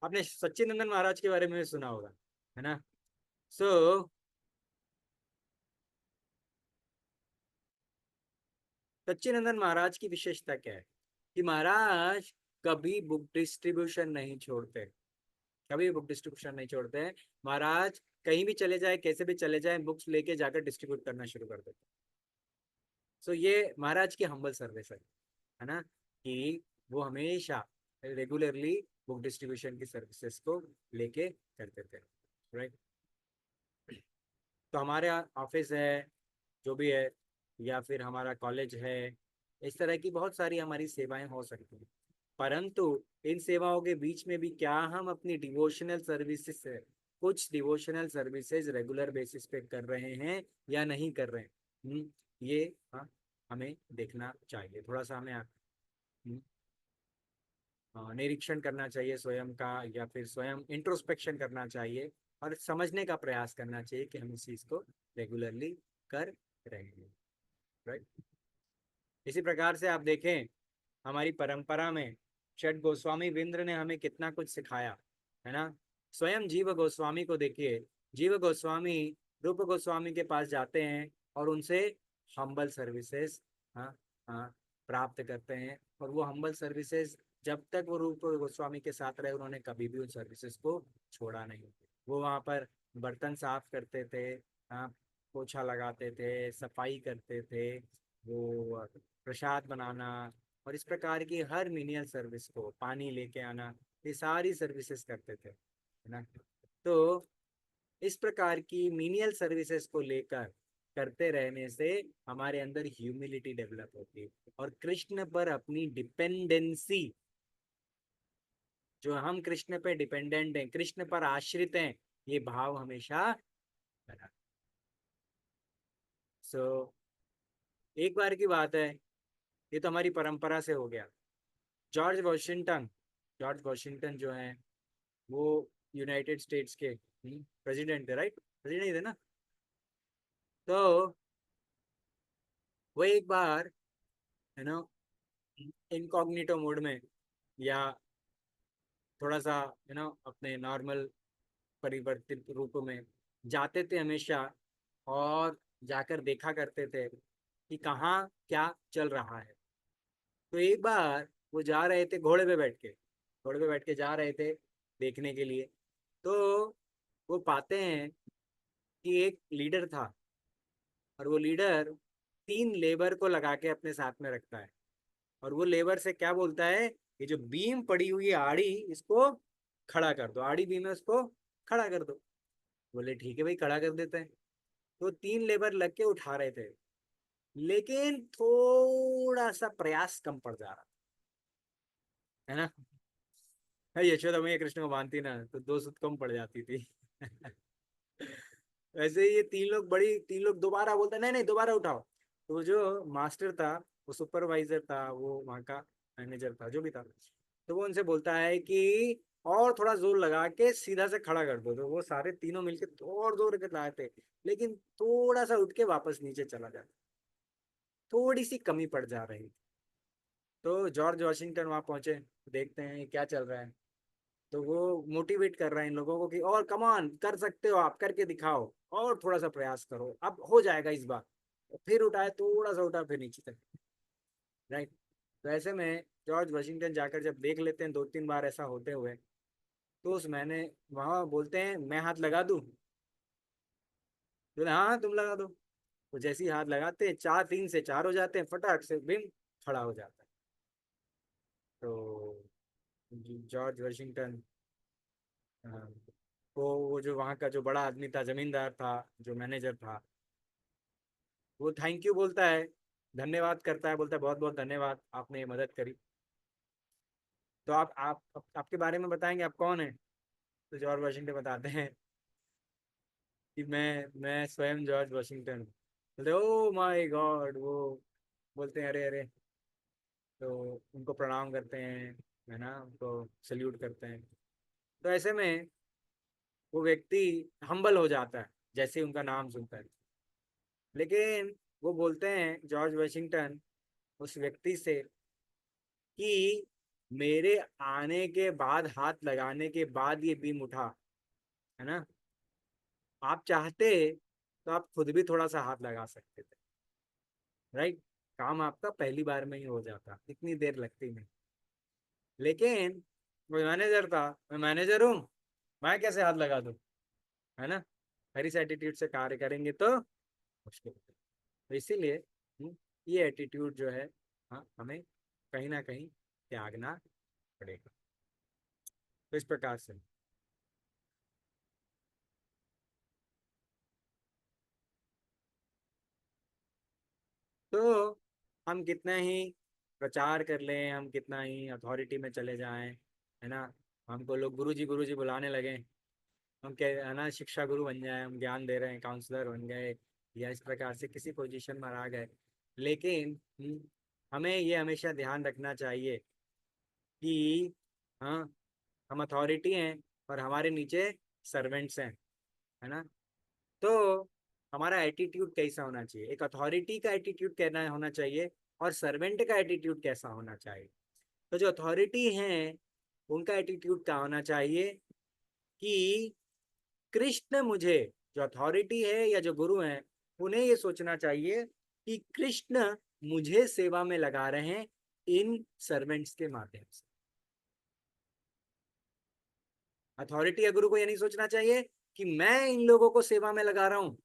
आपने सच्चिदानंद महाराज के बारे में सुना होगा, है ना। सो सच्चिदानंद महाराज की विशेषता क्या है कि महाराज कभी बुक डिस्ट्रीब्यूशन नहीं छोड़ते, कभी बुक डिस्ट्रीब्यूशन नहीं छोड़ते हैं महाराज। कहीं भी चले जाए, कैसे भी चले जाए, बुक्स लेके जाकर डिस्ट्रीब्यूट करना शुरू कर देते। सो ये महाराज की हम्बल सर्विस है ना, कि वो हमेशा रेगुलरली बुक डिस्ट्रीब्यूशन की सर्विसेज को लेके करते थे, राइट। तो हमारे ऑफिस है, जो भी है, या फिर हमारा कॉलेज है, इस तरह की बहुत सारी हमारी सेवाएं हो सकती हैं। परंतु इन सेवाओं के बीच में भी क्या हम अपनी डिवोशनल सर्विसेज से कुछ डिवोशनल सर्विसेज रेगुलर बेसिस पे कर रहे हैं या नहीं कर रहे हैं, ये हाँ, हमें देखना चाहिए। थोड़ा सा हमें निरीक्षण करना चाहिए स्वयं का, या फिर स्वयं इंट्रोस्पेक्शन करना चाहिए और समझने का प्रयास करना चाहिए कि हम इस चीज को रेगुलरली कर रहे हैं, राइट। इसी प्रकार से आप देखें, हमारी परंपरा में षट गोस्वामी विंद्र ने हमें कितना कुछ सिखाया, है ना। स्वयं जीव गोस्वामी को देखिए, जीव गोस्वामी रूप गोस्वामी के पास जाते हैं और उनसे हम्बल सर्विसेज, हाँ हाँ, प्राप्त करते हैं। और वो हम्बल सर्विसेज जब तक वो रूप गोस्वामी के साथ रहे, उन्होंने कभी भी उन सर्विसेज को छोड़ा नहीं। वो वहाँ पर बर्तन साफ करते थे, हाँ, पोछा लगाते थे, सफाई करते थे, वो प्रसाद बनाना और इस प्रकार की हर मिनियल सर्विस को, पानी लेके आना, ये सारी सर्विसेज करते थे, है ना। तो इस प्रकार की मिनियल सर्विसेज को लेकर करते रहने से हमारे अंदर ह्यूमिलिटी डेवलप होती है और कृष्ण पर अपनी डिपेंडेंसी, जो हम कृष्ण पे डिपेंडेंट हैं, कृष्ण पर आश्रित हैं, ये भाव हमेशा बना। सो एक बार की बात है, ये तो हमारी परंपरा से हो गया। जॉर्ज वॉशिंगटन, जॉर्ज वॉशिंगटन जो है वो यूनाइटेड स्टेट्स के प्रेसिडेंट थे, राइट, प्रेसिडेंट थे ना। तो वो एक बार, यू नो, इनकॉग्निटो मोड में, या थोड़ा सा अपने नॉर्मल परिवर्तित रूप में जाते थे हमेशा, और जाकर देखा करते थे कि कहाँ क्या चल रहा है। तो एक बार वो जा रहे थे घोड़े पे बैठ के, घोड़े पे बैठ के जा रहे थे देखने के लिए। तो वो पाते हैं कि एक लीडर था, और वो लीडर 3 लेबर को लगा के अपने साथ में रखता है, और वो लेबर से क्या बोलता है, ये जो बीम पड़ी हुई है आड़ी, इसको खड़ा कर दो, आड़ी बीम है उसको खड़ा कर दो। बोले ठीक है भाई, खड़ा कर देते हैं। तो 3 लेबर लग के उठा रहे थे, लेकिन थोड़ा सा प्रयास कम पड़ जा रहा, है ना। यशोदा मैया कृष्ण को मानती ना, तो 2 सुत कम पड़ जाती थी। वैसे ही ये 3 लोग, बड़ी 3 लोग दोबारा बोलता नहीं नहीं दोबारा उठाओ। तो जो मास्टर था, वो सुपरवाइजर था, वो वहाँ का मैनेजर था, जो भी था, तो वो उनसे बोलता है कि और थोड़ा जोर लगा के सीधा से खड़ा कर दो। तो वो सारे तीनों मिलके और जोर के लाए थे, लेकिन थोड़ा सा उठ के वापस नीचे चला जाता, थोड़ी सी कमी पड़ जा रही। तो जॉर्ज वॉशिंगटन वहाँ पहुंचे, देखते हैं क्या चल रहा है। तो वो मोटिवेट कर रहे हैं इन लोगों को कि और कमान कर सकते हो, आप करके दिखाओ, और थोड़ा सा प्रयास करो, अब हो जाएगा इस बार। फिर उठाए, थोड़ा सा उठा, फिर नीचे तक, राइट। तो ऐसे में जॉर्ज वाशिंगटन जाकर जब देख लेते हैं 2-3 बार ऐसा होते हुए, तो उस मैंने वहां बोलते हैं मैं हाथ लगा दूं, बोले हाँ हाँ, तुम लगा दो। तो जैसे ही हाथ लगाते हैं, 3 से 4 हो जाते हैं, फटाक से बिम खड़ा हो जाता है। तो जॉर्ज वाशिंगटन, वो जो वहाँ का जो बड़ा आदमी था, जमींदार था, जो मैनेजर था, वो थैंक यू बोलता है, धन्यवाद करता है, बोलता है बहुत बहुत धन्यवाद, आपने ये मदद करी। तो आपके बारे में बताएंगे, आप कौन है? तो जॉर्ज वाशिंगटन बताते हैं कि मैं स्वयं जॉर्ज वाशिंगटन। बोलते ओ माय गॉड, वो बोलते हैं अरे अरे, तो उनको प्रणाम करते हैं, है ना, उनको सल्यूट करते हैं। तो ऐसे में वो व्यक्ति हम्बल हो जाता है जैसे ही उनका नाम सुनता है। लेकिन वो बोलते हैं जॉर्ज वाशिंगटन उस व्यक्ति से कि मेरे आने के बाद, हाथ लगाने के बाद ये बीम उठा, है ना, आप चाहते तो आप खुद भी थोड़ा सा हाथ लगा सकते थे, राइट। काम आपका पहली बार में ही हो जाता, इतनी देर लगती नहीं। लेकिन वो मैनेजर था, मैं मैनेजर हूँ, मैं कैसे हाथ लगा दूँ, है ना। हरी से एटीट्यूड से कार्य करेंगे तो मुश्किल है। तो इसीलिए ये एटीट्यूड जो है, हाँ, हमें कहीं ना कहीं त्यागना पड़ेगा। तो इस प्रकार से तो हम कितना ही प्रचार कर लें, हम कितना ही अथॉरिटी में चले जाएं, है ना, हमको लोग गुरु जी बुलाने लगे, हम क्या, है ना, शिक्षा गुरु बन जाए, हम ज्ञान दे रहे हैं, काउंसलर बन गए, या इस प्रकार से किसी पोजीशन में आ गए। लेकिन हमें ये हमेशा ध्यान रखना चाहिए कि हाँ, हम अथॉरिटी हैं और हमारे नीचे सर्वेंट्स हैं, है ना। तो हमारा एटीट्यूड कैसा होना चाहिए, एक अथॉरिटी का एटीट्यूड कहना होना चाहिए, और सर्वेंट का एटीट्यूड कैसा होना चाहिए। तो जो अथॉरिटी हैं उनका एटीट्यूड क्या होना चाहिए कि कृष्ण मुझे, जो अथॉरिटी है या जो गुरु हैं, उन्हें ये सोचना चाहिए कि कृष्ण मुझे सेवा में लगा रहे हैं इन सर्वेंट्स के माध्यम से। अथॉरिटी या गुरु को ये नहीं सोचना चाहिए कि मैं इन लोगों को सेवा में लगा रहा हूं,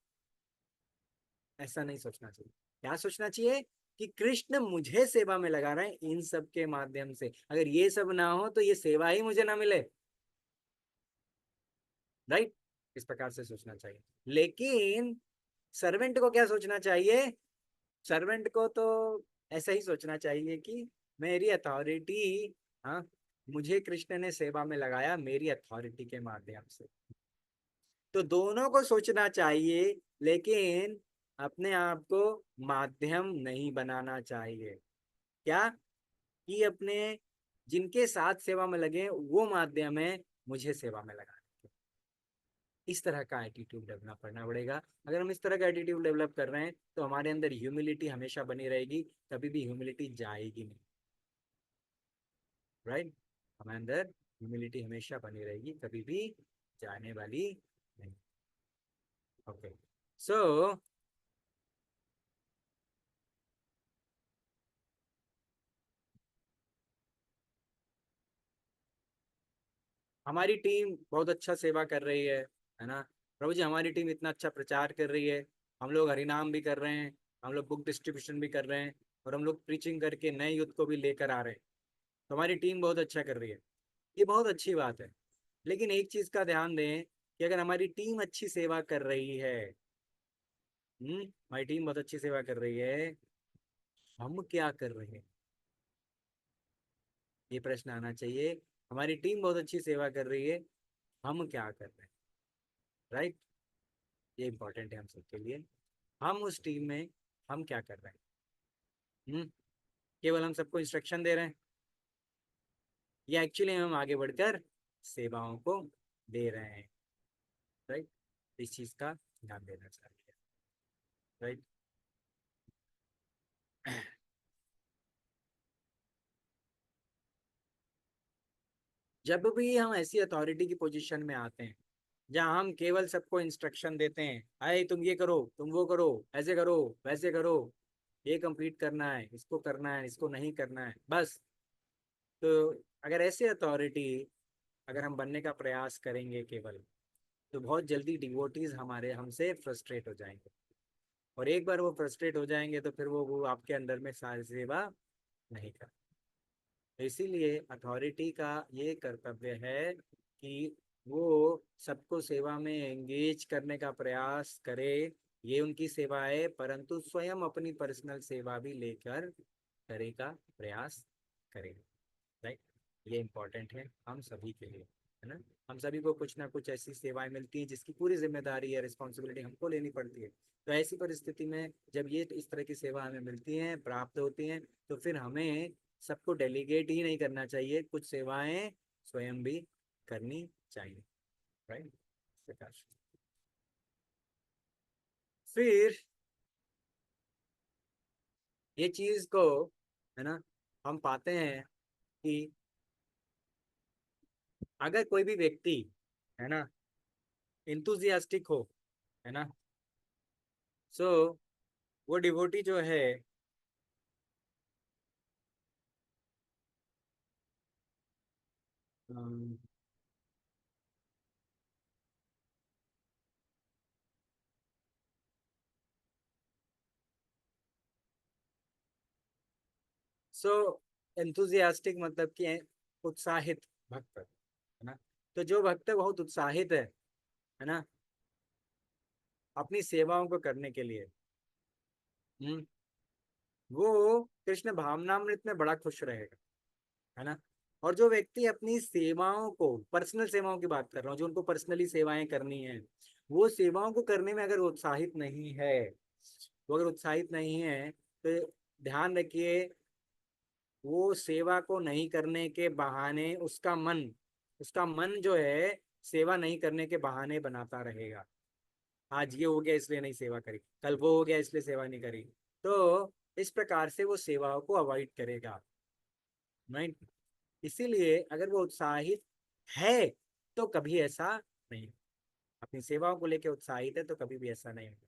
ऐसा नहीं सोचना चाहिए। क्या सोचना चाहिए कि कृष्ण मुझे सेवा में लगा रहे हैं इन सब के माध्यम से, अगर ये सब ना हो तो ये सेवा ही मुझे ना मिले, राइट। इस प्रकार से सोचना चाहिए। लेकिन सर्वेंट को क्या सोचना चाहिए? सर्वेंट को तो ऐसा ही सोचना चाहिए कि मेरी अथॉरिटी, हाँ, मुझे कृष्ण ने सेवा में लगाया मेरी अथॉरिटी के माध्यम से। तो दोनों को सोचना चाहिए, लेकिन अपने आप को माध्यम नहीं बनाना चाहिए। क्या? कि अपने जिनके साथ सेवा में लगे वो माध्यम है मुझे सेवा में लगाने के। इस तरह का एटीट्यूड डेवलप करना पड़ेगा। अगर हम इस तरह का एटीट्यूड डेवलप कर रहे हैं तो हमारे अंदर ह्यूमिलिटी हमेशा बनी रहेगी, कभी भी ह्यूमिलिटी जाएगी नहीं, राइट। हमारे अंदर ह्यूमिलिटी हमेशा बनी रहेगी, कभी भी जाने वाली नहीं। ओके, सो हमारी टीम बहुत अच्छा सेवा कर रही है ना। प्रभु जी, हमारी टीम इतना अच्छा प्रचार कर रही है, हम लोग हरिनाम भी कर रहे हैं, हम लोग बुक डिस्ट्रीब्यूशन भी कर रहे हैं, और हम लोग प्रीचिंग करके नए युद्ध को भी लेकर आ रहे हैं। तो हमारी टीम बहुत अच्छा कर रही है, ये बहुत अच्छी बात है। लेकिन एक चीज का ध्यान दें कि अगर हमारी टीम अच्छी सेवा कर रही है, हमारी टीम बहुत अच्छी सेवा कर रही है, हम क्या कर रहे हैं, ये प्रश्न आना चाहिए। हमारी टीम बहुत अच्छी सेवा कर रही है, हम क्या कर रहे हैं, राइट। ये इंपॉर्टेंट है हम सबके लिए। हम उस टीम में हम क्या कर रहे हैं? केवल हम सबको इंस्ट्रक्शन दे रहे हैं, या एक्चुअली हम आगे बढ़कर सेवाओं को दे रहे हैं, राइट। इस चीज का ध्यान देना चाहिए, राइट। जब भी हम ऐसी अथॉरिटी की पोजीशन में आते हैं, जहाँ हम केवल सबको इंस्ट्रक्शन देते हैं, आए तुम ये करो, तुम वो करो, ऐसे करो, वैसे करो, ये कंप्लीट करना है, इसको करना है, इसको नहीं करना है, बस। तो अगर ऐसे अथॉरिटी अगर हम बनने का प्रयास करेंगे केवल, तो बहुत जल्दी डिवोटीज हमारे हमसे फ्रस्ट्रेट हो जाएंगे, और एक बार वो फ्रस्ट्रेट हो जाएंगे तो फिर वो आपके अंदर में सारी सेवा नहीं कर। तो इसीलिए अथॉरिटी का ये कर्तव्य है कि वो सबको सेवा में एंगेज करने का प्रयास करे, ये उनकी सेवा है, परंतु स्वयं अपनी पर्सनल सेवा भी लेकर करे का प्रयास करेगा। राइट, ये इम्पोर्टेंट है हम सभी के लिए, है ना। हम सभी को कुछ ना कुछ ऐसी सेवाएं मिलती हैं जिसकी पूरी जिम्मेदारी या रिस्पॉन्सिबिलिटी हमको लेनी पड़ती है। तो ऐसी परिस्थिति में जब ये इस तरह की सेवा हमें मिलती हैं, प्राप्त होती हैं, तो फिर हमें सबको डेलीगेट ही नहीं करना चाहिए, कुछ सेवाएं स्वयं भी करनी चाहिए। राइट, प्रकाश। फिर ये चीज को, है ना, हम पाते हैं कि अगर कोई भी व्यक्ति, है ना, इंथुजियास्टिक हो, है ना, सो वो डिवोटी जो है, अम, सो एंथुजियास्टिक मतलब कि उत्साहित भक्त, है ना। तो जो भक्त बहुत उत्साहित है ना, अपनी सेवाओं को करने के लिए, हम्म, वो कृष्ण भावनामृत में बड़ा खुश रहेगा, है ना। और जो व्यक्ति अपनी सेवाओं को, पर्सनल सेवाओं की बात कर रहा हूँ, जो उनको पर्सनली सेवाएं करनी है, वो सेवाओं को करने में अगर उत्साहित नहीं है, वो अगर उत्साहित नहीं है, तो ध्यान रखिए, वो सेवा को नहीं करने के बहाने उसका मन जो है सेवा नहीं करने के बहाने बनाता रहेगा। आज ये हो गया इसलिए नहीं सेवा करी, कल वो हो गया इसलिए सेवा नहीं करी। तो इस प्रकार से वो सेवाओं को अवॉइड करेगा, राइट। इसीलिए अगर वो उत्साहित है तो कभी ऐसा नहीं, अपनी सेवाओं को लेकर उत्साहित है तो कभी भी ऐसा नहीं होगा।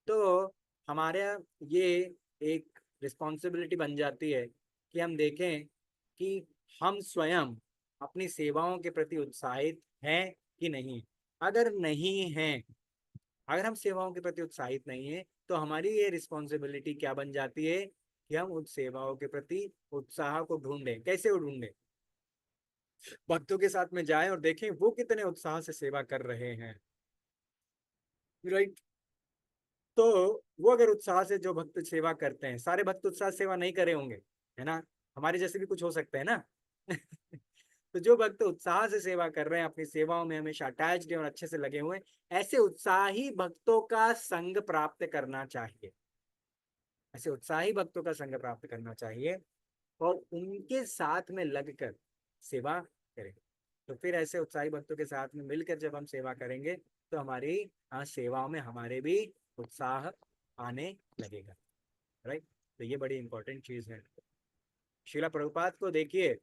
तो हमारे ये एक रिस्पॉन्सिबिलिटी बन जाती है कि हम देखें कि हम स्वयं अपनी सेवाओं के प्रति उत्साहित हैं कि नहीं। अगर नहीं हैं, अगर हम सेवाओं के प्रति उत्साहित नहीं है, तो हमारी ये रिस्पॉन्सिबिलिटी क्या बन जाती है कि हम उन सेवाओं के प्रति उत्साह को ढूंढें। कैसे वो ढूंढें? भक्तों के साथ में जाएं और देखें वो कितने उत्साह से सेवा कर रहे हैं, राइट। तो वो अगर उत्साह से जो भक्त सेवा करते हैं, सारे भक्त उत्साह से सेवा नहीं करे होंगे, है ना, हमारे जैसे भी कुछ हो सकते हैं ना। तो जो भक्त उत्साह से सेवा कर रहे हैं, अपनी सेवाओं में हमेशा अटैच्ड और अच्छे से लगे हुए हैं, ऐसे उत्साही भक्तों का संग प्राप्त करना चाहिए, ऐसे उत्साही भक्तों का संग प्राप्त करना चाहिए और उनके साथ में लगकर सेवा करें। तो फिर ऐसे उत्साही भक्तों के साथ में मिलकर जब हम सेवा करेंगे, तो हमारी सेवाओं में हमारे भी उत्साह आने लगेगा, राइट। तो ये बड़ी इंपॉर्टेंट चीज है। शिला प्रभुपाद को देखिए,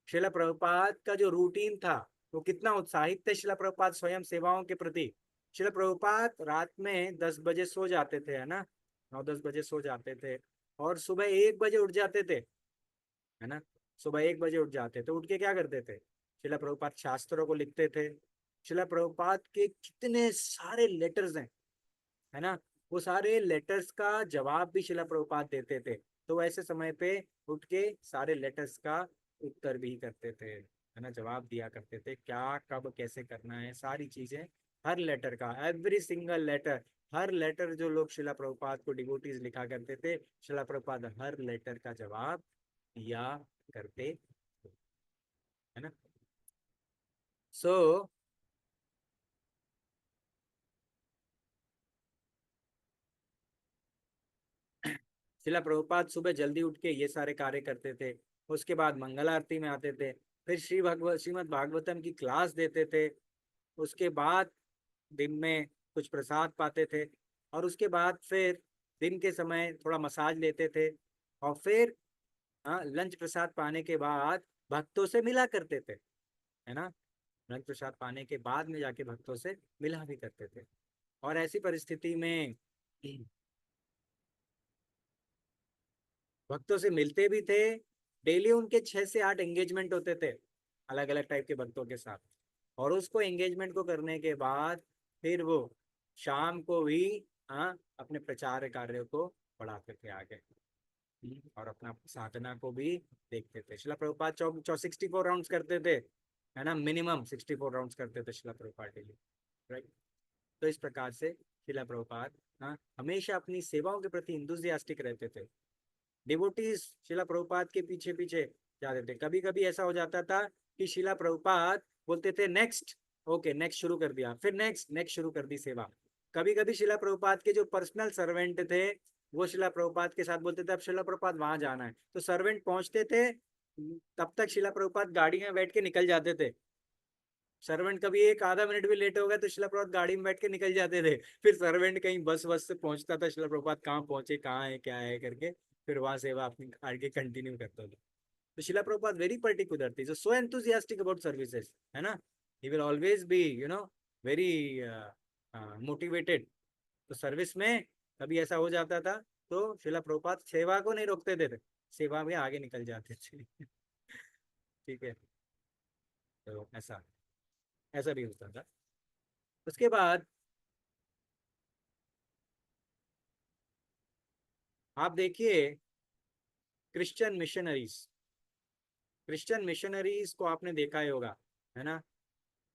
शिला प्रभुपाद का जो रूटीन था, वो कितना उत्साहित थे शिला प्रभुपाद स्वयं सेवाओं के प्रति। शिला प्रभुपाद रात में 10 बजे सो जाते थे, है ना, 9-10 बजे सो जाते थे, और सुबह 1 बजे उठ जाते थे, है ना। सुबह 1 बजे उठ जाते थे, उठ के क्या करते थे? शिला प्रभुपाद शास्त्रों को लिखते थे। शिला प्रभुपाद के कितने सारे लेटर्स हैं, है ना, वो सारे लेटर्स का जवाब भी शिला प्रभुपाद देते थे। तो ऐसे समय पे उठ के सारे लेटर्स का उत्तर भी करते थे, है ना, जवाब दिया करते थे, क्या कब कैसे करना है, सारी चीजें, हर लेटर का, एवरी सिंगल लेटर, हर लेटर जो लोग शिला प्रभुपाद को डिवोटीज लिखा करते थे, शिला प्रभुपाद हर लेटर का जवाब दिया करते थे, है ना। सो शिला प्रभुपाद सुबह जल्दी उठ के ये सारे कार्य करते थे, उसके बाद मंगल आरती में आते थे, फिर श्रीमद् भागवतम की क्लास देते थे, उसके बाद दिन में कुछ प्रसाद पाते थे, और उसके बाद फिर दिन के समय थोड़ा मसाज लेते थे, और फिर लंच प्रसाद पाने के बाद भक्तों से मिला करते थे, है ना। रंग प्रसाद पाने के बाद में जाके भक्तों से मिला भी करते थे। और ऐसी परिस्थिति में भक्तों से मिलते भी थे। डेली उनके 6 से 8 एंगेजमेंट होते थे अलग अलग टाइप के भक्तों के साथ। और उसको एंगेजमेंट को करने के बाद फिर वो शाम को भी अपने प्रचार कार्य को बढ़ाते थे आगे। और अपना साधना को भी देखते थे। शिला प्रभुपाद 64 राउंड्स करते थे, है ना, मिनिमम 64 राउंड्स करते थे शिला प्रभुपाद डेली, राइट। तो इस प्रकार से शिला प्रभुपाद हमेशा अपनी सेवाओं के प्रति इंथुसियास्टिक रहते थे। डिवोटीज शिला प्रभुपाद के पीछे पीछे जाते थे। कभी कभी ऐसा हो जाता था कि शिला प्रभुपाद बोलते थे नेक्स्ट, ओके नेक्स्ट शुरू कर दिया, फिर नेक्स्ट नेक्स्ट शुरू कर दी सेवा। कभी कभी शिला प्रभुपाद के जो पर्सनल सर्वेंट थे वो शिला प्रभुपाद के साथ बोलते थे अब शिला प्रभुपाद वहां जाना है, तो सर्वेंट पहुंचते थे, तब तक शिला प्रभुपाद गाड़ी में बैठ के निकल जाते थे। सर्वेंट कभी एक आधा मिनट भी लेट हो गया तो शिला प्रभुपाद गाड़ी में बैठ के निकल जाते थे। फिर सर्वेंट कहीं बस से पहुंचता था, शिला प्रभुपाद कहाँ पहुंचे, कहाँ है, क्या है करके फिर वहां सेवा अपनी आगे कंटिन्यू करता था। तो शिला प्रभुपाद वेरी पर्टिकुलर थी, सो एंथुसियास्टिक अबाउट सर्विसेज, है ना। He will always be very motivated. तो सर्विस में कभी ऐसा हो जाता था तो शिला प्रभुपाद सेवा को नहीं रोकते थे, सेवा में आगे निकल जाते थे। ठीक है, तो ऐसा ऐसा भी होता था। उसके बाद आप देखिए क्रिश्चियन मिशनरीज को आपने देखा ही होगा, है ना।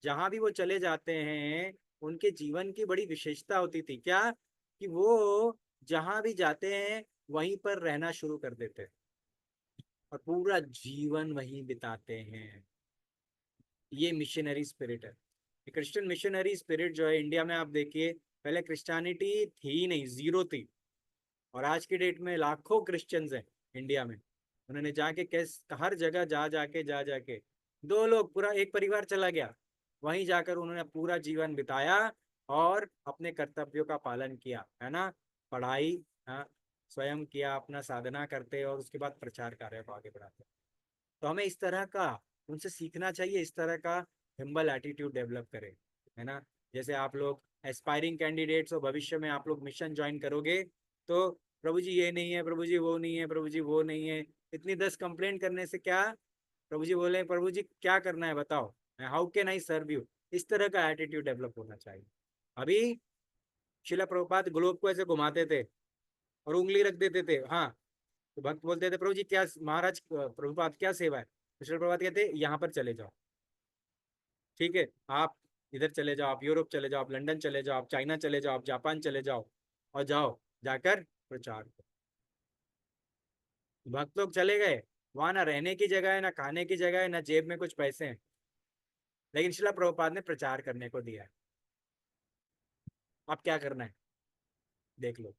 जहां भी वो चले जाते हैं उनके जीवन की बड़ी विशेषता होती थी क्या, कि वो जहां भी जाते हैं वहीं पर रहना शुरू कर देते हैं और पूरा जीवन वहीं बिताते हैं। ये मिशनरी स्पिरिट है। क्रिश्चियन मिशनरी स्पिरिट जो है इंडिया में आप देखिए, पहले क्रिश्चियनिटी थी नहीं, जीरो थी। और आज की डेट में लाखों क्रिश्चियंस हैं इंडिया में। उन्होंने जाके हर जगह जा जाके 2 लोग पूरा एक परिवार चला गया, वहीं जाकर उन्होंने पूरा जीवन बिताया और अपने कर्तव्यों का पालन किया, है ना। पढ़ाई स्वयं किया, अपना साधना करते और उसके बाद प्रचार कार्य को आगे बढ़ाते। तो हमें इस तरह का उनसे सीखना चाहिए, इस तरह का हिम्बल एटीट्यूड डेवलप करें, है ना। जैसे आप लोग एस्पायरिंग कैंडिडेट्स हो, भविष्य में आप लोग मिशन ज्वाइन करोगे तो प्रभु जी ये नहीं है, प्रभु जी वो नहीं है, प्रभु जी वो नहीं है, इतनी 10 कंप्लेंट करने से क्या, प्रभु जी बोले प्रभु जी क्या करना है बताओ, how can I serve you, इस तरह का एटीट्यूड डेवलप होना चाहिए। अभी शिला प्रभुपाद ग्लोब को ऐसे घुमाते थे और उंगली रख देते थे, हाँ, तो भक्त बोलते थे प्रभु जी क्या, महाराज प्रभुपाद क्या सेवा है, तो शिला प्रभुपाद कहते यहाँ पर चले जाओ, ठीक है, आप इधर चले जाओ, आप यूरोप चले जाओ, आप लंदन चले जाओ, आप चाइना चले जाओ, आप जापान चले जाओ और जाओ जाकर प्रचार करो। भक्त लोग चले गए, वहां ना रहने की जगह है, ना खाने की जगह है, ना जेब में कुछ पैसे हैं, लेकिन शिला प्रभुपाद ने प्रचार करने को दिया है। अब क्या करना है देख लो,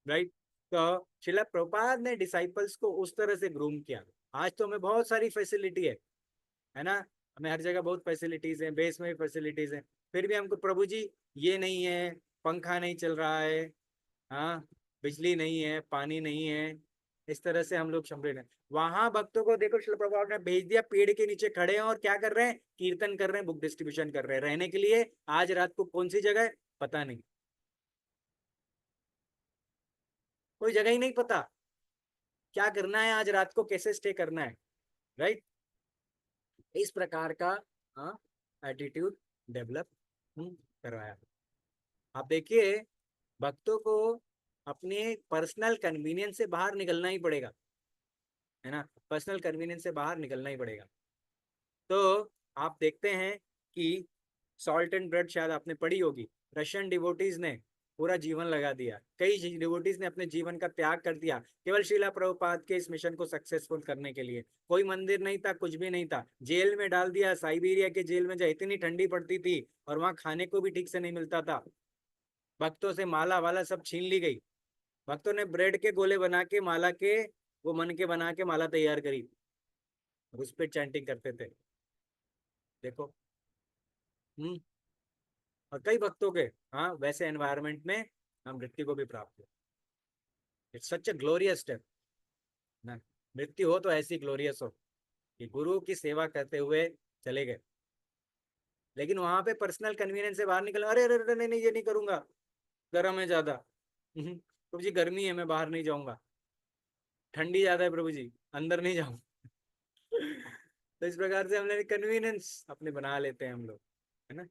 राइट। तो शिला प्रभुपाद ने डिसाइपल्स को उस तरह से ग्रूम किया। आज तो हमें बहुत सारी फैसिलिटी है ना, हमें हर जगह बहुत फैसिलिटीज हैं, बेस में भी फैसिलिटीज हैं, फिर भी हमको प्रभु जी ये नहीं है, पंखा नहीं चल रहा है, हाँ, बिजली नहीं है, पानी नहीं है, इस तरह से हम लोग संभले हैं। वहां भक्तों को देखो शिला प्रभुपाद ने भेज दिया, पेड़ के नीचे खड़े हैं और क्या कर रहे हैं, कीर्तन कर रहे हैं, बुक डिस्ट्रीब्यूशन कर रहे हैं, रहने के लिए आज रात को कौन सी जगह है पता नहीं, कोई जगह ही नहीं पता, क्या करना है आज रात को, कैसे स्टे करना है, राइट। इस प्रकार का एटीट्यूड डेवलप करवाया। आप देखिए भक्तों को अपने पर्सनल कन्वीनियंस से बाहर निकलना ही पड़ेगा, है ना, पर्सनल कन्वीनियंस से बाहर निकलना ही पड़ेगा। तो आप देखते हैं कि सॉल्ट एंड ब्रेड शायद आपने पढ़ी होगी, रशियन डिवोटीज ने पूरा जीवन लगा दिया, कई डिवोटीज ने अपने जीवन का त्याग कर दिया केवल श्रीला प्रभुपाद के इस मिशन को सक्सेसफुल करने के लिए। कोई मंदिर नहीं था, कुछ भी नहीं था, जेल में डाल दिया, साइबेरिया के जेल में जहाँ इतनी ठंडी पड़ती थी और वहां खाने को भी ठीक से नहीं मिलता था। भक्तों से माला वाला सब छीन ली गई, भक्तों ने ब्रेड के गोले बना के माला के वो मन के बना के माला तैयार करी, उस पर चैंटिंग करते थे, देखो। और कई भक्तों के वैसे एनवायरनमेंट में हम मृत्यु को भी प्राप्त हुआ। It's such a glorious step ना, मृत्यु हो तो ऐसी ग्लोरियस हो कि गुरु की सेवा करते हुए चले गए, लेकिन वहां पे पर्सनल कन्वीनियंस से बाहर निकल, अरे अरे अरे नहीं नहीं ये नहीं करूंगा, गर्म है ज्यादा, प्रभु जी गर्मी है मैं बाहर नहीं जाऊंगा, ठंडी ज्यादा है प्रभु जी अंदर नहीं जाऊंगा। तो इस प्रकार से हमने कन्वीनियंस अपने बना लेते हैं हम लोग, है ना।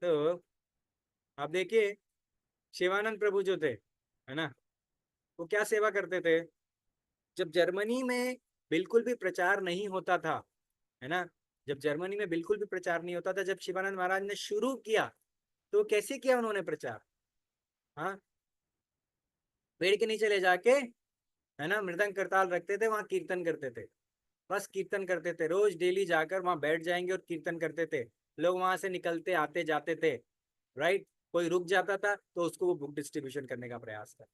तो आप देखिए शिवानंद प्रभु जो थे, है ना, वो क्या सेवा करते थे। जब जर्मनी में बिल्कुल भी प्रचार नहीं होता था, है ना, जब जर्मनी में बिल्कुल भी प्रचार नहीं होता था, जब शिवानंद महाराज ने शुरू किया तो कैसे किया उन्होंने प्रचार। हाँ, पेड़ के नीचे ले जाके, है ना, मृदंग करताल रखते थे, वहां कीर्तन करते थे, बस कीर्तन करते थे, रोज डेली जाकर वहां बैठ जाएंगे और कीर्तन करते थे। लोग वहां से निकलते आते जाते थे, राइट। कोई रुक जाता था तो उसको वो बुक डिस्ट्रीब्यूशन करने का प्रयास कर,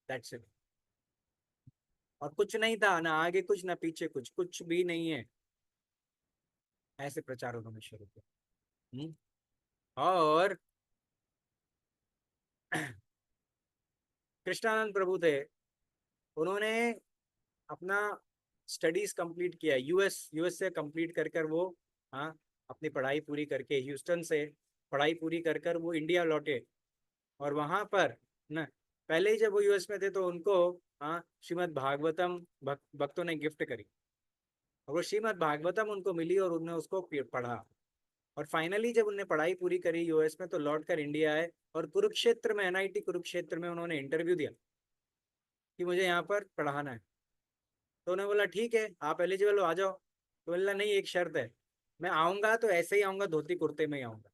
दैट्स इट। और कुछ नहीं था ना आगे कुछ ना पीछे कुछ, कुछ भी नहीं है, ऐसे प्रचार उन्होंने शुरू किया। और कृष्णानंद प्रभु थे, उन्होंने अपना स्टडीज कंप्लीट किया, यूएस से कंप्लीट कर कर वो, हाँ, अपनी पढ़ाई पूरी करके ह्यूस्टन से पढ़ाई पूरी कर कर वो इंडिया लौटे। और वहां पर ना, पहले ही जब वो यूएस में थे तो उनको, हाँ, श्रीमद् भागवतम भक्तों ने गिफ्ट करी, और वो श्रीमद् भागवतम उनको मिली और उन्होंने उसको पढ़ा। और फाइनली जब उन्होंने पढ़ाई पूरी करी यूएस में तो लौट कर इंडिया आए, और कुरुक्षेत्र में, एनआईटी कुरुक्षेत्र में उन्होंने इंटरव्यू दिया कि मुझे यहाँ पर पढ़ाना है। तो उन्होंने बोला ठीक है आप एलिजिबल हो, आ जाओ। तो बोला नहीं एक शर्त है, मैं आऊँगा तो ऐसे ही आऊँगा, धोती कुर्ते में ही आऊँगा,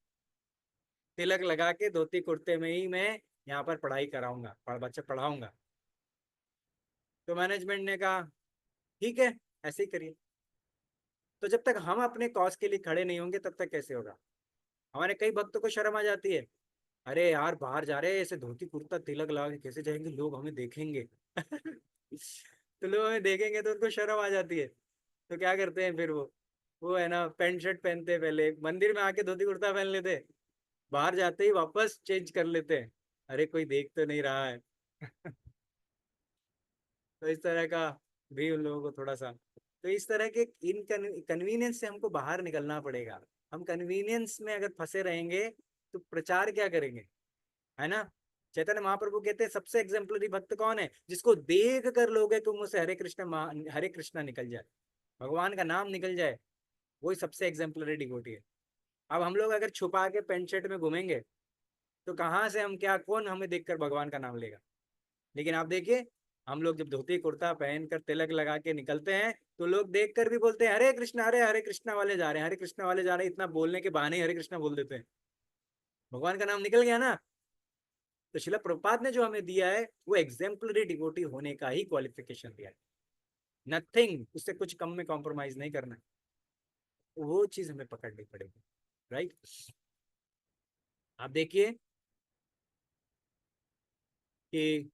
तिलक लगा के धोती कुर्ते में ही मैं यहाँ पर पढ़ाई कराऊंगा, बच्चे पढ़ाऊंगा। तो मैनेजमेंट ने कहा ठीक है ऐसे ही करिए। तो जब तक हम अपने कॉज के लिए खड़े नहीं होंगे तब तक कैसे होगा। हमारे कई भक्तों को शर्म आ जाती है, अरे यार बाहर जा रहे हैं ऐसे धोती कुर्ता तिलक लगा के कैसे जाएंगे, लोग हमें देखेंगे। तो लोग हमें देखेंगे तो उनको शर्म आ जाती है। तो क्या करते हैं फिर वो है ना पैंट शर्ट पहनते हैं, पहले मंदिर में आके धोती कुर्ता पहन लेते हैं, बाहर जाते ही वापस चेंज कर लेते हैं, अरे कोई देख तो नहीं रहा है। तो इस तरह का भी उन लोगों को थोड़ा सा, तो इस तरह के इन कन्वीनियंस से हमको बाहर निकलना पड़ेगा। हम कन्वीनियंस में अगर फंसे रहेंगे तो प्रचार क्या करेंगे, है ना। चैतन्य महाप्रभु कहते हैं सबसे एग्जाम्पलरी भक्त कौन है, जिसको देख कर लोग है कि मुझसे हरे कृष्णा निकल जाए, भगवान का नाम निकल जाए, वही सबसे एग्जाम्पलरी डिवोटी है। अब हम लोग अगर छुपा के पेंट शर्ट में घूमेंगे तो कहाँ से हम, क्या कौन हमें देखकर भगवान का नाम लेगा। लेकिन आप देखिए हम लोग जब धोती कुर्ता पहन कर तिलक लगा के निकलते हैं तो लोग देख कर भी बोलते हैं हरे कृष्णा, अरे हरे कृष्णा वाले जा रहे हैं, हरे कृष्णा वाले जा रहे हैं, इतना बोलने के बहाने ही हरे कृष्णा बोल देते हैं, भगवान का नाम निकल गया ना। तो शिला प्रभुपाद ने जो हमें दिया है वो एग्जाम्पलरी डिवोटी होने का ही क्वालिफिकेशन दिया है, नथिंग, उससे कुछ कम में कॉम्प्रोमाइज नहीं करना है। वो चीज हमें पकड़नी पड़ेगी, राइट। आप देखिए कि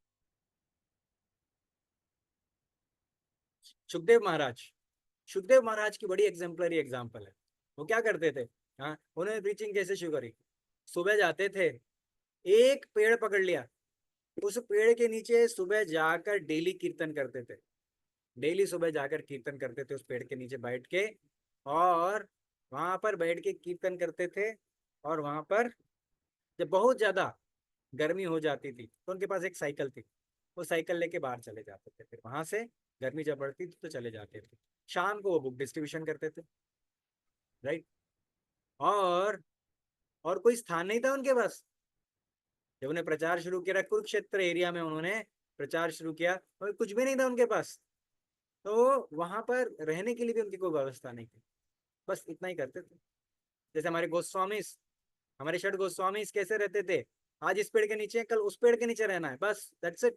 सुखदेव महाराज की बड़ी एग्जाम्पलरी एग्जाम्पल है। वो क्या करते थे, हाँ, उन्होंने प्रीचिंग कैसे शुरू करी। सुबह जाते थे, एक पेड़ पकड़ लिया, उस पेड़ के नीचे सुबह जाकर डेली कीर्तन करते थे, डेली सुबह जाकर कीर्तन करते थे उस पेड़ के नीचे बैठ के। और वहां पर बैठ के कीर्तन करते थे, और वहां पर जब बहुत ज्यादा गर्मी हो जाती थी तो उनके पास एक साइकिल थी, वो साइकिल लेके बाहर चले जाते थे, फिर वहां से गर्मी जब बढ़ती थी तो चले जाते थे। शाम को वो बुक डिस्ट्रीब्यूशन करते थे, राइट। और और कोई स्थान नहीं था उनके पास। जब उन्हें प्रचार शुरू किया कुरुक्षेत्र एरिया में, उन्होंने प्रचार शुरू किया और कुछ भी नहीं था उनके पास, तो वहां पर रहने के लिए भी उनकी कोई व्यवस्था नहीं थी, बस इतना ही करते थे। जैसे हमारे गोस्वामी, हमारे षट गोस्वामी कैसे रहते थे, आज इस पेड़ के नीचे कल उस पेड़ के नीचे रहना है, बस दैट्स इट।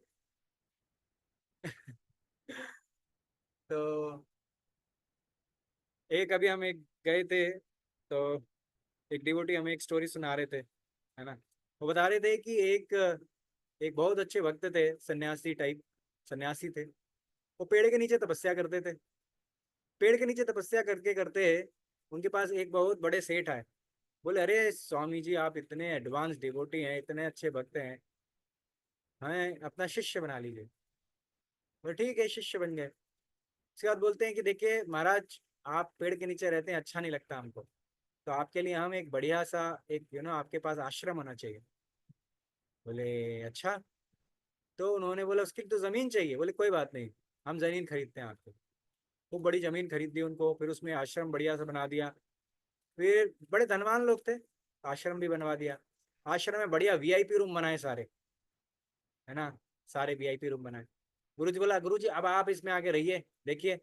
तो एक अभी हम एक गए थे, तो एक डिवोटी हमें एक स्टोरी सुना रहे थे, है ना। वो बता रहे थे कि एक एक बहुत अच्छे भक्त थे, सन्यासी टाइप सन्यासी थे। वो पेड़ के नीचे तपस्या करते थे, पेड़ के नीचे तपस्या करके करते उनके पास एक बहुत बड़े सेठ आए। बोले अरे स्वामी जी आप इतने एडवांस डिवोटी हैं, इतने अच्छे भक्त हैं, हमें अपना शिष्य बना लीजिए। बोले ठीक है शिष्य बन गए। उसके बाद बोलते हैं कि देखिए महाराज आप पेड़ के नीचे रहते हैं अच्छा नहीं लगता हमको, तो आपके लिए हम एक बढ़िया सा एक आपके पास आश्रम होना चाहिए। बोले अच्छा। तो उन्होंने बोला उसके लिए तो ज़मीन चाहिए। बोले कोई बात नहीं, हम ज़मीन खरीदते हैं आपको। वो बड़ी ज़मीन खरीद दी उनको, फिर उसमें आश्रम बढ़िया सा बना दिया। फिर बड़े धनवान लोग थे, आश्रम भी बनवा दिया। आश्रम में बढ़िया वीआईपी रूम बनाए सारे, है ना, सारे वीआईपी रूम बनाए। गुरुजी बोला गुरुजी अब आप इसमें आके रहिए, देखिए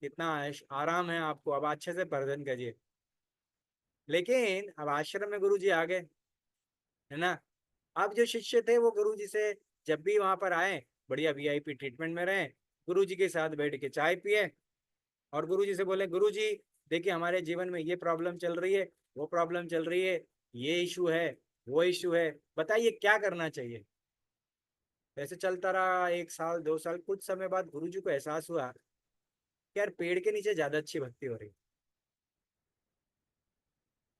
कितना आराम है आपको, अब अच्छे से प्रबंधन करिए। लेकिन अब आश्रम में गुरुजी आ गए, है ना। अब जो शिष्य थे वो गुरुजी से जब भी वहां पर आए बढ़िया वीआईपी ट्रीटमेंट में रहे, गुरुजी के साथ बैठ के चाय पिए और गुरुजी से बोले गुरुजी देखिए हमारे जीवन में ये प्रॉब्लम चल रही है, वो प्रॉब्लम चल रही है, ये इशू है, वो इशू है, बताइए क्या करना चाहिए। ऐसे चलता रहा 1 साल 2 साल। कुछ समय बाद गुरुजी को एहसास हुआ कि यार पेड़ के नीचे ज्यादा अच्छी भक्ति हो रही है,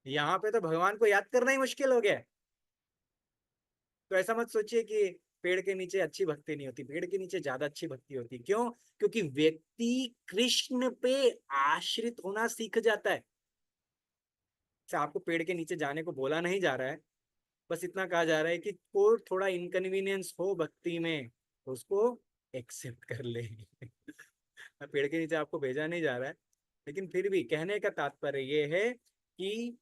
यहाँ पे तो भगवान को याद करना ही मुश्किल हो गया है। तो ऐसा मत सोचिए कि पेड़ के नीचे अच्छी भक्ति नहीं होती, पेड़ के नीचे ज्यादा अच्छी भक्ति होती। क्यों? क्योंकि व्यक्ति कृष्ण पे आश्रित होना सीख जाता है। अच्छा, आपको पेड़ के नीचे जाने को बोला नहीं जा रहा है, बस इतना कहा जा रहा है कि को थोड़ा इनकन्वीनियंस हो भक्ति में तो उसको एक्सेप्ट कर ले। पेड़ के नीचे आपको भेजा नहीं जा रहा है, लेकिन फिर भी कहने का तात्पर्य ये है कि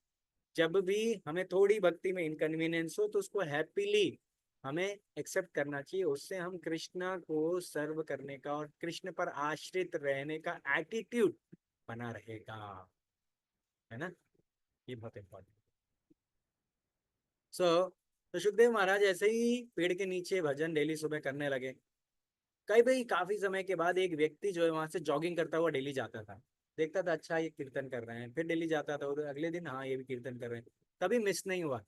जब भी हमें थोड़ी भक्ति में इनकन्वीनियंस हो तो उसको हैप्पीली हमें एक्सेप्ट करना चाहिए। उससे हम कृष्ण को सर्व करने का और कृष्ण पर आश्रित रहने का एटीट्यूड बना रहेगा, है ना। ये बहुत इंपॉर्टेंट। तो सुखदेव महाराज ऐसे ही पेड़ के नीचे भजन डेली सुबह करने लगे। कई भाई काफी समय के बाद एक व्यक्ति जो है वहां से जॉगिंग करता हुआ डेली जाता था, देखता था अच्छा ये कीर्तन कर रहे हैं, फिर डेली जाता था और अगले दिन हाँ ये भी कीर्तन कर रहे हैं, कभी मिस नहीं हुआ।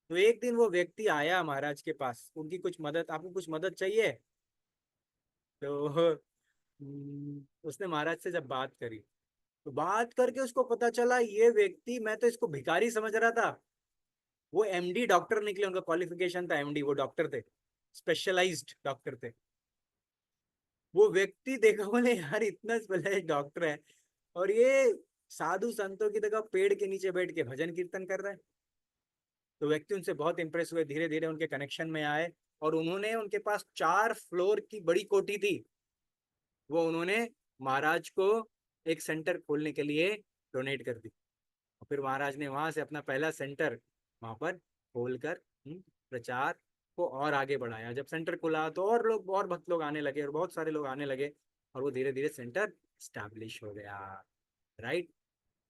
तो एक दिन वो व्यक्ति आया महाराज के पास, उनकी कुछ मदद, आपको कुछ मदद चाहिए। तो उसने महाराज से जब बात करी तो बात करके उसको पता चला ये व्यक्ति, मैं तो इसको भिखारी समझ रहा था, वो एमडी डॉक्टर निकले, उनका क्वालिफिकेशन था एमडी, वो डॉक्टर थे, स्पेशलाइज्ड डॉक्टर थे। वो व्यक्ति देखा, बोले यार इतना स्पेशलाइज्ड डॉक्टर है और ये साधु संतों की जगह पेड़ के नीचे बैठ के भजन कीर्तन कर रहा है। तो व्यक्ति उनसे बहुत इंप्रेस हुए, धीरे धीरे उनके कनेक्शन में आए और उन्होंने, उनके पास 4 फ्लोर की बड़ी कोठी थी, वो उन्होंने महाराज को एक सेंटर खोलने के लिए डोनेट कर दी। और फिर महाराज ने वहां से अपना पहला सेंटर वहां पर खोलकर प्रचार को और आगे बढ़ाया। जब सेंटर खुला तो और लोग, और भक्त लोग आने लगे और बहुत सारे लोग आने लगे और वो धीरे धीरे सेंटर स्टैब्लिश हो गया। राइट।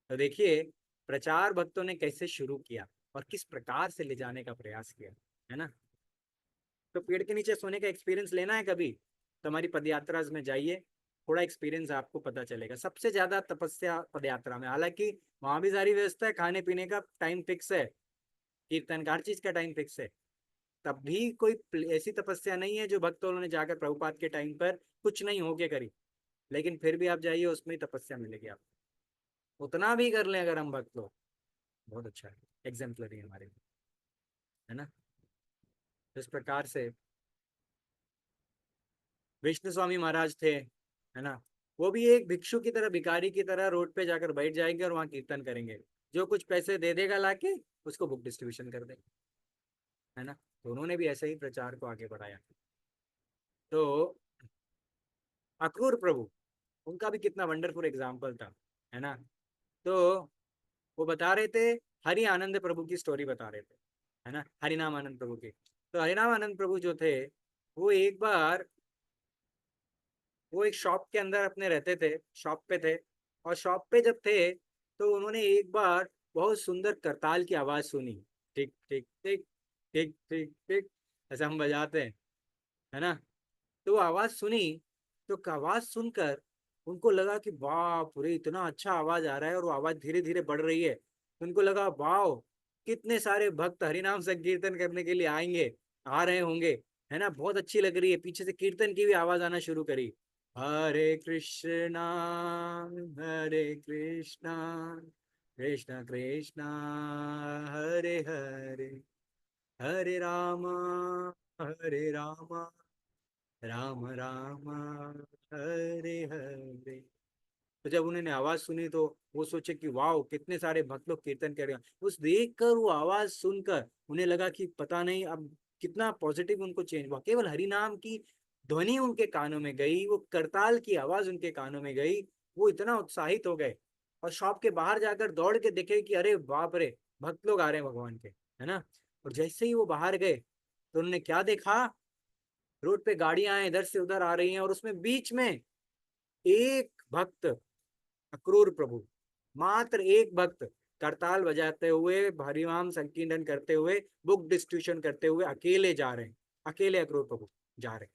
तो देखिए प्रचार भक्तों ने कैसे शुरू किया और किस प्रकार से ले जाने का प्रयास किया, है ना। तो पेड़ के नीचे सोने का एक्सपीरियंस लेना है कभी तो हमारी पदयात्रा में जाइए, थोड़ा एक्सपीरियंस आपको पता चलेगा। सबसे ज्यादा तपस्या पदयात्रा में, हालांकि वहां भी सारी व्यवस्था है, खाने पीने का टाइम फिक्स है, कीर्तन का हर चीज का टाइम फिक्स है, तब भी कोई ऐसी तपस्या नहीं है जो भक्तों ने जाकर प्रभुपाद के टाइम पर कुछ नहीं होके करी। लेकिन फिर भी आप जाइए, उसमें ही तपस्या मिलेगी आपको। उतना भी कर लें अगर हम भक्त लोग, बहुत अच्छा है, एग्जाम्पलरी हमारे लिए, है ना। इस प्रकार से विष्णु स्वामी महाराज थे, है ना, वो भी एक भिक्षु की तरह, भिखारी की तरह रोड पे जाकर बैठ जाएंगे और वहां कीर्तन करेंगे। जो कुछ पैसे दे देगा लाके उसको बुक डिस्ट्रीब्यूशन कर देंगे, है ना। तो उन्होंने भी ऐसे ही प्रचार को आगे बढ़ाया। तो अक्रूर प्रभु, उनका भी कितना वंडरफुल एग्जाम्पल था, है ना। तो वो बता रहे थे, हरि आनंद प्रभु की स्टोरी बता रहे थे, है ना, हरिनाम आनंद प्रभु की। तो हरिनाम आनंद प्रभु जो थे वो एक बार, वो एक शॉप के अंदर अपने रहते थे, शॉप पे थे, और शॉप पे जब थे तो उन्होंने एक बार बहुत सुंदर करताल की आवाज सुनी, टिक टिक टिक टिक टिक टिक, ऐसा हम बजाते हैं, है ना। तो वो आवाज सुनी, तो आवाज सुनकर उनको लगा कि बाप रे इतना अच्छा आवाज आ रहा है और वो आवाज धीरे धीरे बढ़ रही है, तो उनको लगा वाह कितने सारे भक्त हरिनाम संकीर्तन करने के लिए आएंगे, आ रहे होंगे, है ना, बहुत अच्छी लग रही है। पीछे से कीर्तन की भी आवाज आना शुरू करी, हरे कृष्णा हरे कृष्णा कृष्ण कृष्णा हरे हरे, हरे रामा हरे रामा राम राम हरे हरे। तो जब उन्होंने आवाज सुनी तो वो सोचे कि वाह कितने सारे भक्त लोग कीर्तन कर रहे हैं। उस देखकर, वो आवाज सुनकर उन्हें लगा कि पता नहीं अब कितना पॉजिटिव उनको चेंज हुआ। केवल हरि नाम की ध्वनि उनके कानों में गई, वो करताल की आवाज उनके कानों में गई, वो इतना उत्साहित हो गए और शॉप के बाहर जाकर दौड़ के देखे कि अरे बाप रे, भक्त लोग आ रहे हैं भगवान के, है ना। और जैसे ही वो बाहर गए तो उन्होंने क्या देखा, रोड पे गाड़ियां इधर से उधर आ रही हैं और उसमें बीच में एक भक्त, अक्रूर प्रभु, मात्र एक भक्त करताल बजाते हुए, हरिनाम संकीर्तन करते हुए, बुक डिस्ट्रीब्यूशन करते हुए अकेले जा रहे हैं। अकेले अक्रूर प्रभु जा रहे हैं।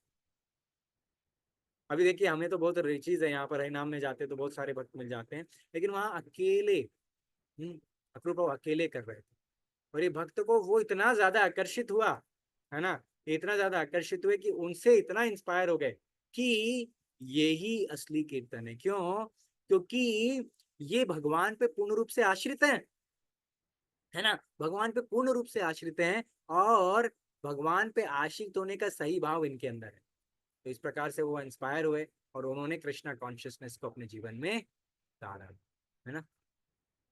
अभी देखिए हमें तो बहुत रिचीज है यहाँ पर, हरिनाम में जाते तो बहुत सारे भक्त मिल जाते हैं, लेकिन वहां अकेले अक्रूर प्रभु अकेले कर रहे थे। और ये भक्त को वो इतना ज्यादा आकर्षित हुआ, है ना, इतना ज्यादा आकर्षित हुए कि उनसे इतना इंस्पायर हो गए कि यही असली कीर्तन है। क्यों? क्योंकि ये भगवान पे पूर्ण रूप से आश्रित है ना, भगवान पे पूर्ण रूप से आश्रित हैं, और भगवान पे आश्रित होने का सही भाव इनके अंदर है। तो इस प्रकार से वो इंस्पायर हुए और उन्होंने कृष्णा कॉन्शियसनेस को अपने जीवन में डाला, है ना।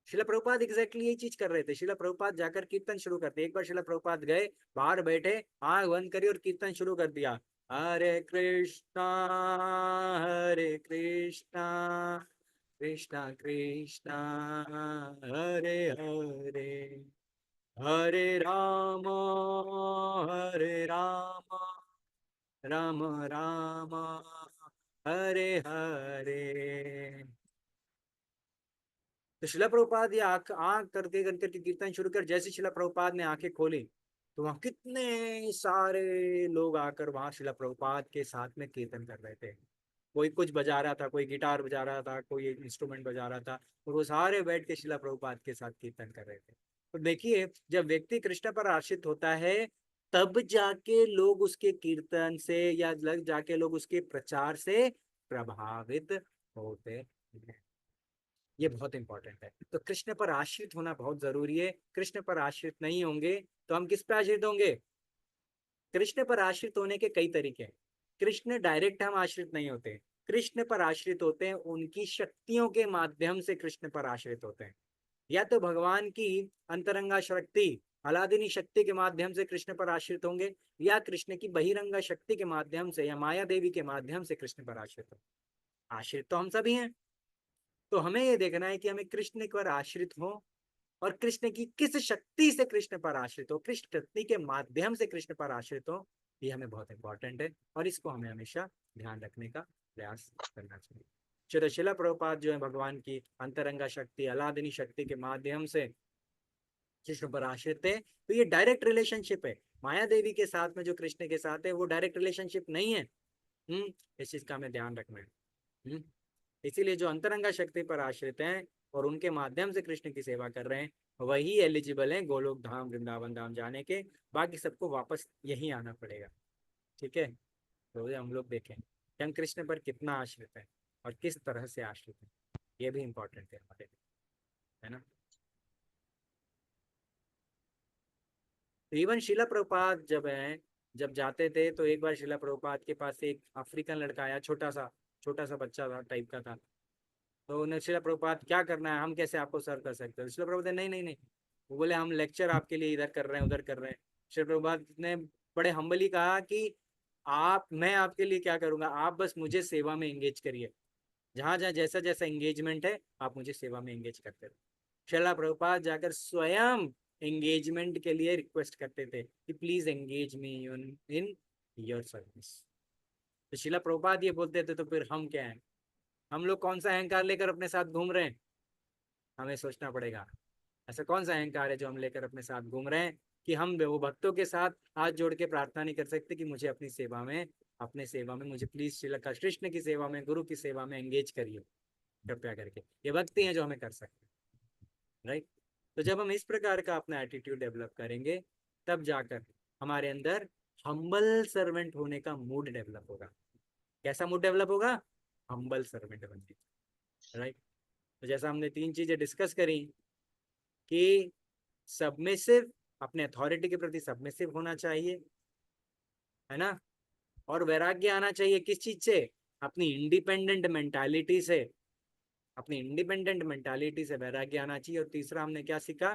शिला प्रभुपाद एग्जैक्टली यही चीज कर रहे थे। शिला प्रभुपाद जाकर कीर्तन शुरू करते। एक बार शिला प्रभुपाद गए, बाहर बैठे, आंख बंद करी और कीर्तन शुरू कर दिया, हरे कृष्णा कृष्णा कृष्णा हरे हरे, हरे राम राम राम हरे हरे। तो शिला प्रभुपाद ये आंख आंख करके करके कीर्तन शुरू कर, जैसे शिला प्रभुपाद ने आंखें खोली तो वहां कितने सारे लोग आकर वहां शिला प्रभुपाद के साथ में कीर्तन कर रहे थे। कोई कुछ बजा रहा था, कोई गिटार बजा रहा था, कोई इंस्ट्रूमेंट बजा रहा था, और वो सारे बैठ के शिला प्रभुपाद के साथ कीर्तन कर रहे थे। तो देखिए, जब व्यक्ति कृष्ण पर आश्रित होता है तब जाके लोग उसके कीर्तन से, या लग जाके लोग उसके प्रचार से प्रभावित होते हैं। ये बहुत इंपॉर्टेंट है। तो कृष्ण पर आश्रित होना बहुत जरूरी है। कृष्ण पर आश्रित नहीं होंगे तो हम किस पे आश्रित होंगे? कृष्ण पर आश्रित होने के कई तरीके हैं। कृष्ण डायरेक्ट हम आश्रित नहीं होते, कृष्ण पर आश्रित होते हैं उनकी शक्तियों के माध्यम से। कृष्ण पर आश्रित होते हैं, या तो भगवान की अंतरंगा शक्ति, अलादिनी शक्ति के माध्यम से कृष्ण पर आश्रित होंगे, या कृष्ण की बहिरंगा शक्ति के माध्यम से, या माया देवी के माध्यम से कृष्ण पर आश्रित हो। आश्रित तो हम सभी हैं। तो हमें ये देखना है कि हमें कृष्ण पर आश्रित हो, और कृष्ण की किस शक्ति से कृष्ण पर आश्रित हो, कृष्ण शक्ति के माध्यम से कृष्ण पर आश्रित हो। ये हमें बहुत इंपॉर्टेंट है और इसको हमें हमेशा ध्यान रखने का प्रयास करना चाहिए। चलो, शिला प्रभुपाद जो है भगवान की अंतरंगा शक्ति, अलादिनी शक्ति के माध्यम से कृष्ण पर आश्रित है। तो ये डायरेक्ट रिलेशनशिप है। माया देवी के साथ में जो कृष्ण के साथ है वो डायरेक्ट रिलेशनशिप नहीं है। इस चीज का हमें ध्यान रखना है। इसीलिए जो अंतरंगा शक्ति पर आश्रित हैं और उनके माध्यम से कृष्ण की सेवा कर रहे हैं, वही एलिजिबल हैं गोलोक धाम, वृंदावन धाम जाने के। बाकी सबको वापस यही आना पड़ेगा। ठीक है, तो हम लोग देखें कि हम कृष्ण पर कितना आश्रित है और किस तरह से आश्रित है। ये भी इंपॉर्टेंट है हमारे लिए, है ना। तो इवन शिला प्रभुपाद जब जाते थे तो एक बार शिला प्रभुपाद के पास एक अफ्रीकन लड़का आया, छोटा सा बच्चा था, टाइप का था। तो उन्हें शिला प्रभुपाद क्या करना है, हम कैसे आपको सर्व कर सकते हैं? शिला प्रभुपाद नहीं नहीं नहीं, वो बोले हम लेक्चर आपके लिए इधर कर रहे हैं, उधर कर रहे हैं। शिला प्रभुपाद ने बड़े हम्बली कहा कि मैं आपके लिए क्या करूंगा, आप बस मुझे सेवा में एंगेज करिए। जहां जहां जैसा जैसा एंगेजमेंट है आप मुझे सेवा में एंगेज करते रहो। शिला प्रभुपाद जाकर स्वयं एंगेजमेंट के लिए रिक्वेस्ट करते थे कि please engage me in your service. तो शिला प्रभुपाद ये बोलते थे तो फिर हम क्या हैं? हम लोग कौन सा अहंकार लेकर अपने साथ घूम रहे हैं? हमें सोचना पड़ेगा, ऐसा कौन सा अहंकार है जो हम लेकर अपने साथ घूम रहे हैं कि हम वो भक्तों के साथ हाथ जोड़ के प्रार्थना नहीं कर सकते कि मुझे अपने सेवा में मुझे प्लीज श्रील कृष्ण की सेवा में, गुरु की सेवा में एंगेज करिए कृपया करके। ये भक्ति है जो हमें कर सकते हैं, राइट। तो जब हम इस प्रकार का अपना एटीट्यूड डेवलप करेंगे तब जाकर हमारे अंदर हम्बल सर्वेंट होने का मूड डेवलप होगा। कैसा मूड डेवलप होगा? हम्बल सर्वेंट बनने, राइट। तो जैसा हमने 3 चीजें डिस्कस करी कि सबमिसिव, अपने अथॉरिटी के प्रति सबमिसिव होना चाहिए, है ना। और वैराग्य आना चाहिए किस चीज से? अपनी इंडिपेंडेंट मेंटालिटी से, अपनी इंडिपेंडेंट मेंटालिटी से वैराग्य आना चाहिए। और तीसरा हमने क्या सीखा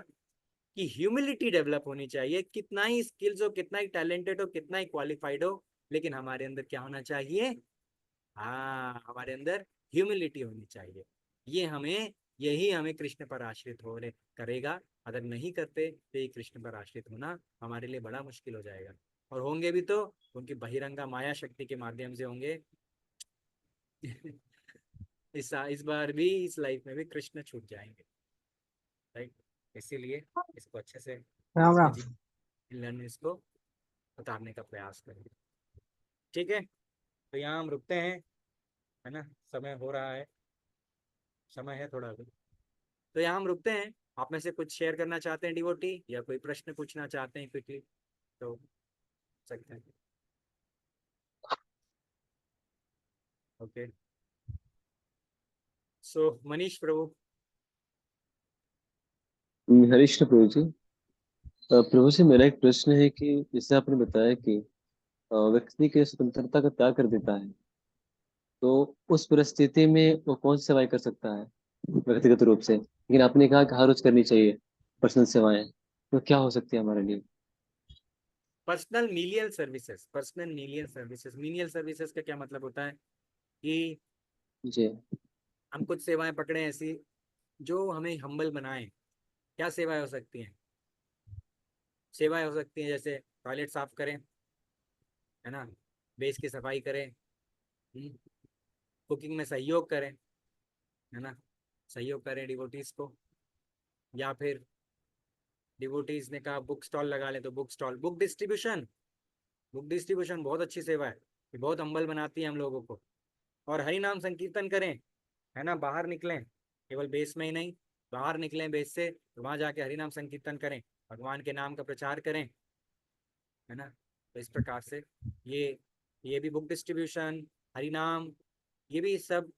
कि ह्यूमिलिटी डेवलप होनी चाहिए। कितना ही स्किल्स हो, कितना ही टैलेंटेड हो, कितना ही क्वालिफाइड हो, लेकिन हमारे अंदर क्या होना चाहिए? हाँ, हमारे अंदर ह्यूमिलिटी होनी चाहिए। ये हमें यही हमें कृष्ण पर आश्रित हो रहे करेगा। अगर नहीं करते तो ये कृष्ण पर आश्रित होना हमारे लिए बड़ा मुश्किल हो जाएगा। और होंगे भी तो उनकी बहिरंगा माया शक्ति के माध्यम से होंगे। इस बार भी, इस लाइफ में भी कृष्ण छूट जाएंगे, राइट। इसीलिए इसको अच्छे से राम राम। इसको उतारने का प्रयास करें। ठीक है, तो यहाँ हम रुकते हैं, है ना, समय हो रहा है, समय है थोड़ा अभी, तो यहाँ हम रुकते हैं। आप में से कुछ शेयर करना चाहते हैं डिवोटी, या कोई प्रश्न पूछना चाहते हैं क्विकली, तो सकते हैं। ओके, सो मनीष प्रभु। हरीश प्रभु जी, प्रभु जी मेरा एक प्रश्न है कि जैसे आपने बताया कि व्यक्ति के स्वतंत्रता का त्याग कर देता है, तो उस परिस्थिति में वो कौन सी सेवाएं कर सकता है व्यक्तिगत रूप से? लेकिन आपने कहा कि हर रोज करनी चाहिए पर्सनल सेवाएं, तो क्या हो सकती है हमारे लिए? Personal menial services, personal menial services, menial services का क्या मतलब होता है कि जी हम कुछ सेवाएं पकड़े ऐसी जो हमें हम्बल बनाए। क्या सेवाएं हो सकती हैं? सेवाएं हो सकती हैं जैसे टॉयलेट साफ करें, है ना, बेस की सफाई करें, कुकिंग में सहयोग करें, है ना, सहयोग करें डिवोटीज को। या फिर डिवोटीज ने कहा बुक स्टॉल लगा ले, तो book stall, book distribution, book distribution बहुत अच्छी सेवा है, ये बहुत हम्बल बनाती है हम लोगों को। और हरि नाम संकीर्तन करें, है ना, बाहर निकलें, केवल बेस में ही नहीं, बाहर निकलें बेस से, तो वहां जाके हरि नाम संकीर्तन करें, भगवान के नाम का प्रचार करें, है ना। तो इस प्रकार से ये भी बुक डिस्ट्रीब्यूशन, हरि नाम, ये भी सब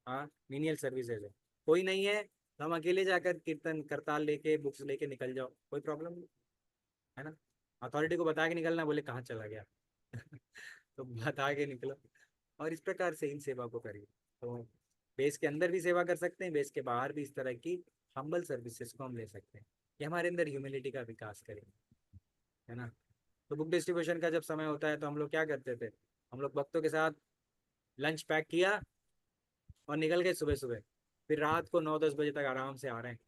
हाँ मीनियल सर्विसेज है। कोई नहीं है तो हम अकेले जाकर कीर्तन करताल लेके बुक्स लेके निकल जाओ, कोई प्रॉब्लम नहीं, है ना। अथॉरिटी को बता के निकलना, बोले कहाँ चला गया तो बता के निकलो। और इस प्रकार से इन सेवा को करिए। तो बेस के अंदर भी सेवा कर सकते हैं, बेस के बाहर भी इस तरह की हम्बल सर्विसेज को हम ले सकते हैं। ये हमारे अंदर ह्यूमिलिटी का विकास करेंगे, है ना। तो बुक डिस्ट्रीब्यूशन का जब समय होता है तो हम लोग क्या करते थे? हम लोग भक्तों के साथ लंच पैक किया और निकल गए सुबह सुबह, फिर रात को 9-10 बजे तक आराम से आ रहे हैं।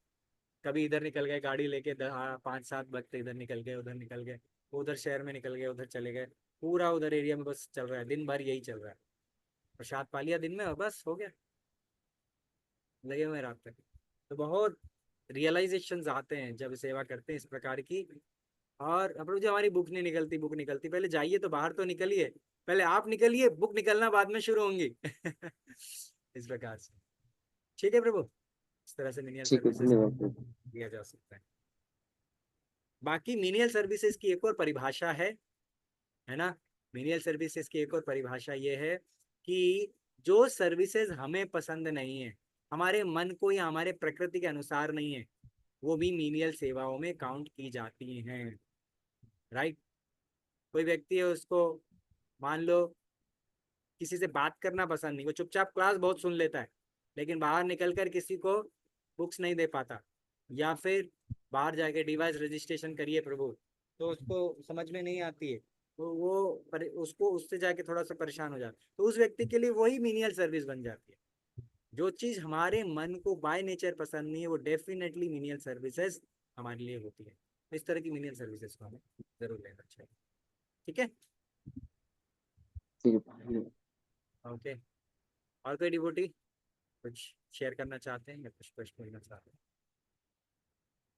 कभी इधर निकल गए गाड़ी लेके, 5-7 भक्त इधर निकल गए, उधर निकल गए, उधर शहर में निकल गए, उधर चले गए, पूरा उधर एरिया में बस चल रहा है, दिन भर यही चल रहा है। प्रसाद पा लिया दिन में और बस हो गया, लगे हुए रात तक। तो बहुत रियलाइजेशन आते हैं जब सेवा करते हैं इस प्रकार की। और अब जो हमारी बुक नहीं निकलती, बुक निकलती, पहले जाइए तो बाहर तो निकलिए, पहले आप निकलिए, बुक निकलना बाद में शुरू होंगी इस प्रकार से। ठीक है प्रभु, इस तरह से मिनियल ठीक है, सर्विसेज धन्यवाद प्रभु। दिया जा सकता है। बाकी मिनियल सर्विसेज की एक और परिभाषा है ना। मिनियल सर्विसेज की एक और परिभाषा ये है कि जो सर्विसेज हमें पसंद नहीं है, हमारे मन को या हमारे प्रकृति के अनुसार नहीं है, वो भी मिनियल सेवाओं में काउंट की जाती हैं, राइट। कोई व्यक्ति है, उसको मान लो किसी से बात करना पसंद नहीं, वो चुपचाप क्लास बहुत सुन लेता है, लेकिन बाहर निकलकर किसी को बुक्स नहीं दे पाता। या फिर बाहर जाके डिवाइस रजिस्ट्रेशन करिए प्रभु, तो उसको समझ में नहीं आती है, तो उसको उससे जाके थोड़ा सा परेशान हो जाता है, तो उस व्यक्ति के लिए वही मिनियल सर्विस बन जाती है। जो चीज़ हमारे मन को बाय नेचर पसंद नहीं है, वो डेफिनेटली मिनियल सर्विसेज हमारे लिए होती है। इस तरह की मिनियल सर्विसेज को हमें जरूर लेना चाहिए। ठीक है, ठीक है, धन्यवाद। ओके। और कोई डिवोटी कुछ शेयर करना चाहते हैं या कुछ प्रश्न पूछना चाहते हैं,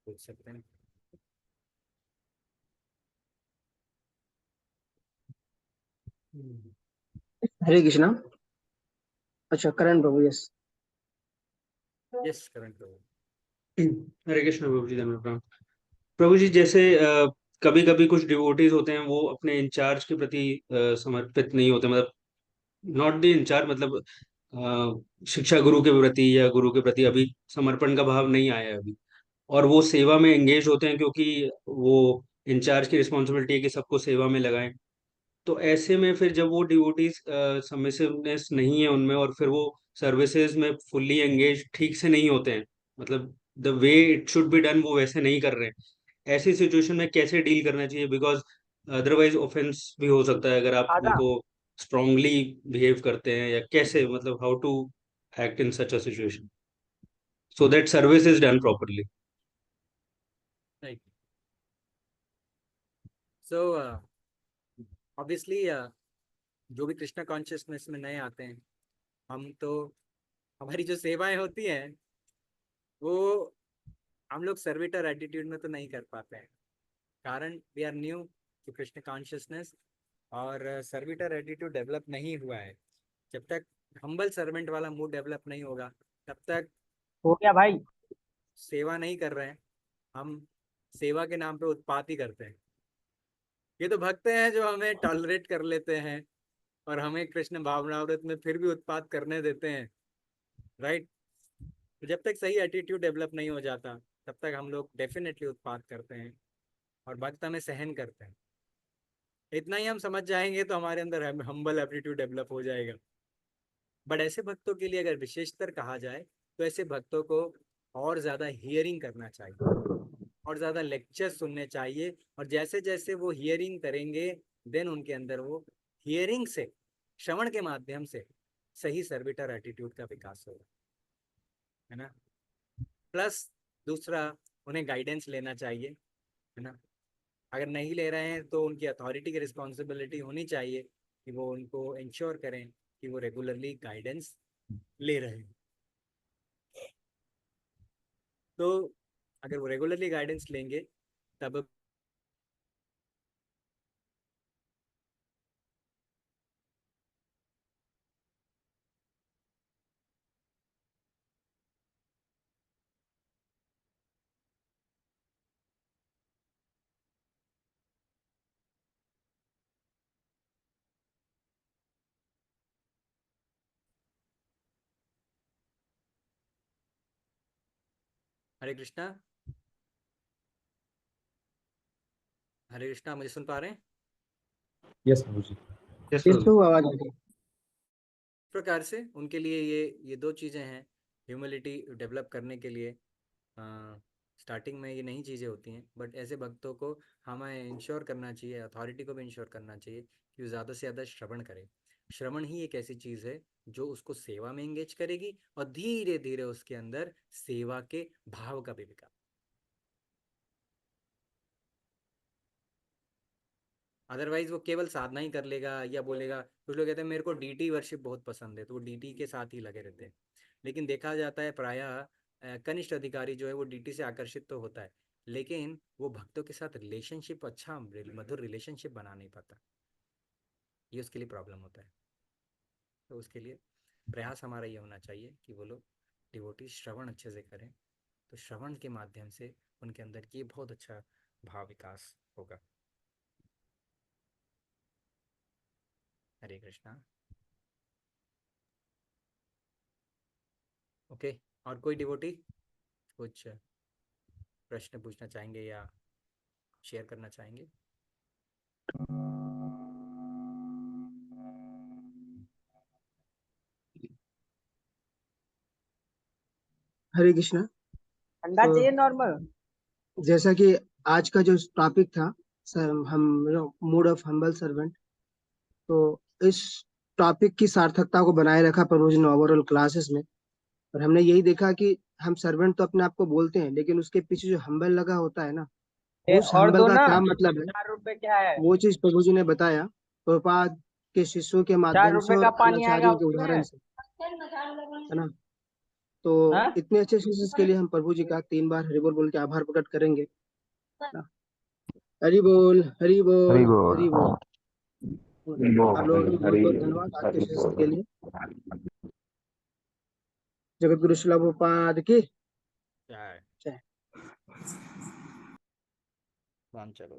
पूछ सकते हैं। हरे कृष्णा। अच्छा, करण प्रभु, यस। यस करण प्रभु। हरे कृष्ण प्रभु जी, धन्यवाद प्रणाम। प्रभु जी, जैसे कभी कभी कुछ डिवोटीज होते हैं, वो अपने इंचार्ज के प्रति समर्पित नहीं होते, मतलब नॉट द इंचार्ज, मतलब शिक्षा गुरु के प्रति या गुरु के प्रति अभी समर्पण का भाव नहीं आया है अभी, और वो सेवा में एंगेज होते हैं क्योंकि वो इंचार्ज की रिस्पॉन्सिबिलिटी है कि सबको सेवा में लगाएं। तो ऐसे में फिर जब वो डिवोटीज सबमिसिवनेस नहीं है उनमें, और फिर वो सर्विसेज में फुल्ली एंगेज ठीक से नहीं होते हैं, मतलब the way it should be done वो वैसे नहीं कर रहे हैं, ऐसी सिचुएशन में कैसे डील करना चाहिए? बिकॉज अदरवाइज ऑफेंस भी हो सकता है अगर आप उनको स्ट्रांगली बिहेव करते हैं, या कैसे, मतलब how to act in such a situation so that service is done properly. Right. So obviously जो भी कृष्णा कॉन्शियसनेस में नए आते हैं, हम तो हमारी जो सेवाएं होती हैं वो हम लोग सर्विटर एटीट्यूड में तो नहीं कर पाते हैं, कारण we are new to Krishna consciousness, और सर्विटर एटीट्यूड डेवलप नहीं हुआ है। जब तक हम्बल सर्वेंट वाला मूड डेवलप नहीं होगा तब तक हो गया भाई। सेवा नहीं कर रहे हैं, हम सेवा के नाम पे उत्पात ही करते हैं। ये तो भक्त हैं जो हमें टॉलरेट कर लेते हैं और हमें कृष्ण भावनामृत में फिर भी उत्पात करने देते हैं, राइट। तो जब तक सही एटीट्यूड डेवलप नहीं हो जाता तब तक हम लोग डेफिनेटली उत्पात करते हैं और भक्त हमें सहन करते हैं। इतना ही हम समझ जाएंगे तो हमारे अंदर हम्बल एटीट्यूड डेवलप हो जाएगा। बट ऐसे भक्तों के लिए अगर विशेषतर कहा जाए तो ऐसे भक्तों को और ज़्यादा हियरिंग करना चाहिए और ज़्यादा लेक्चर सुनने चाहिए, और जैसे जैसे वो हियरिंग करेंगे देन उनके अंदर वो हियरिंग से, श्रवण के माध्यम से सही सर्विटर एटीट्यूड का विकास होगा, है ना। प्लस दूसरा, उन्हें गाइडेंस लेना चाहिए, है ना। अगर नहीं ले रहे हैं तो उनकी अथॉरिटी की रिस्पॉन्सिबिलिटी होनी चाहिए कि वो उनको इंश्योर करें कि वो रेगुलरली गाइडेंस ले रहे हैं। तो अगर वो रेगुलरली गाइडेंस लेंगे तब हरे कृष्णा, हरे कृष्णा, मुझे सुन पा रहे हैं? यस प्रभु जी। Yes, इस Prabhu. तो आवाज आ रही है। इस प्रकार से उनके लिए ये दो चीज़ें हैं ह्यूमिलिटी डेवलप करने के लिए। स्टार्टिंग में ये नई चीज़ें होती हैं, बट ऐसे भक्तों को हमें इंश्योर करना चाहिए, अथॉरिटी को भी इंश्योर करना चाहिए कि वो ज़्यादा से ज़्यादा श्रवण करे। श्रवण ही एक ऐसी चीज़ है जो उसको सेवा में एंगेज करेगी और धीरे धीरे उसके अंदर सेवा के भाव का भी विकास। अदरवाइज वो केवल साधना ही कर लेगा या बोलेगा, कुछ लोग कहते हैं मेरे को डीटी वर्शिप बहुत पसंद है तो वो डीटी के साथ ही लगे रहते हैं। लेकिन देखा जाता है प्रायः कनिष्ठ अधिकारी जो है वो डीटी से आकर्षित तो होता है, लेकिन वो भक्तों के साथ रिलेशनशिप, अच्छा मधुर रिलेशनशिप बना नहीं पाता, ये उसके लिए प्रॉब्लम होता है। तो उसके लिए प्रयास हमारा ये होना चाहिए कि वो लोग डिवोटी श्रवण अच्छे से करें, तो श्रवण के माध्यम से उनके अंदर ये बहुत अच्छा भाव विकास होगा। हरे कृष्णा। ओके, और कोई डिवोटी कुछ प्रश्न पूछना चाहेंगे या शेयर करना चाहेंगे? हरे कृष्णा। ठंडा तो चाहिए नॉर्मल? जैसा कि आज का जो टॉपिक था सर, हम मूड ऑफ हम्बल सर्वेंट, तो इस टॉपिक की सार्थकता को बनाए रखा प्रभु जी ने ओवरऑल क्लासेस में। और हमने यही देखा कि हम सर्वेंट तो अपने आप को बोलते हैं, लेकिन उसके पीछे जो हम्बल लगा होता है ना, उस और हम्बल दो का ना, क्या मतलब है 4 रुपए क्या है? वो चीज प्रभु जी ने बताया प्रभुपाद के शिष्यों के 4 माध्यम से रुपए और का अन्य पानी आएगा आचार्यों के उसमें? उदाहरण से, है ना। तो हाँ? इतने अच्छे शिष्य के लिए हम प्रभु जी का 3 बार हरि बोल बोल के आभार प्रकट करेंगे ना। हरि बोल, हरि हरि बोल, बोल। हरि बोल। आप लोगों का भी बहुत हरि बहुत धन्यवाद आज के हरि शिष्य के बोल। लिए। जगत गुरु श्रील प्रभुपाद की जय। जय। चलो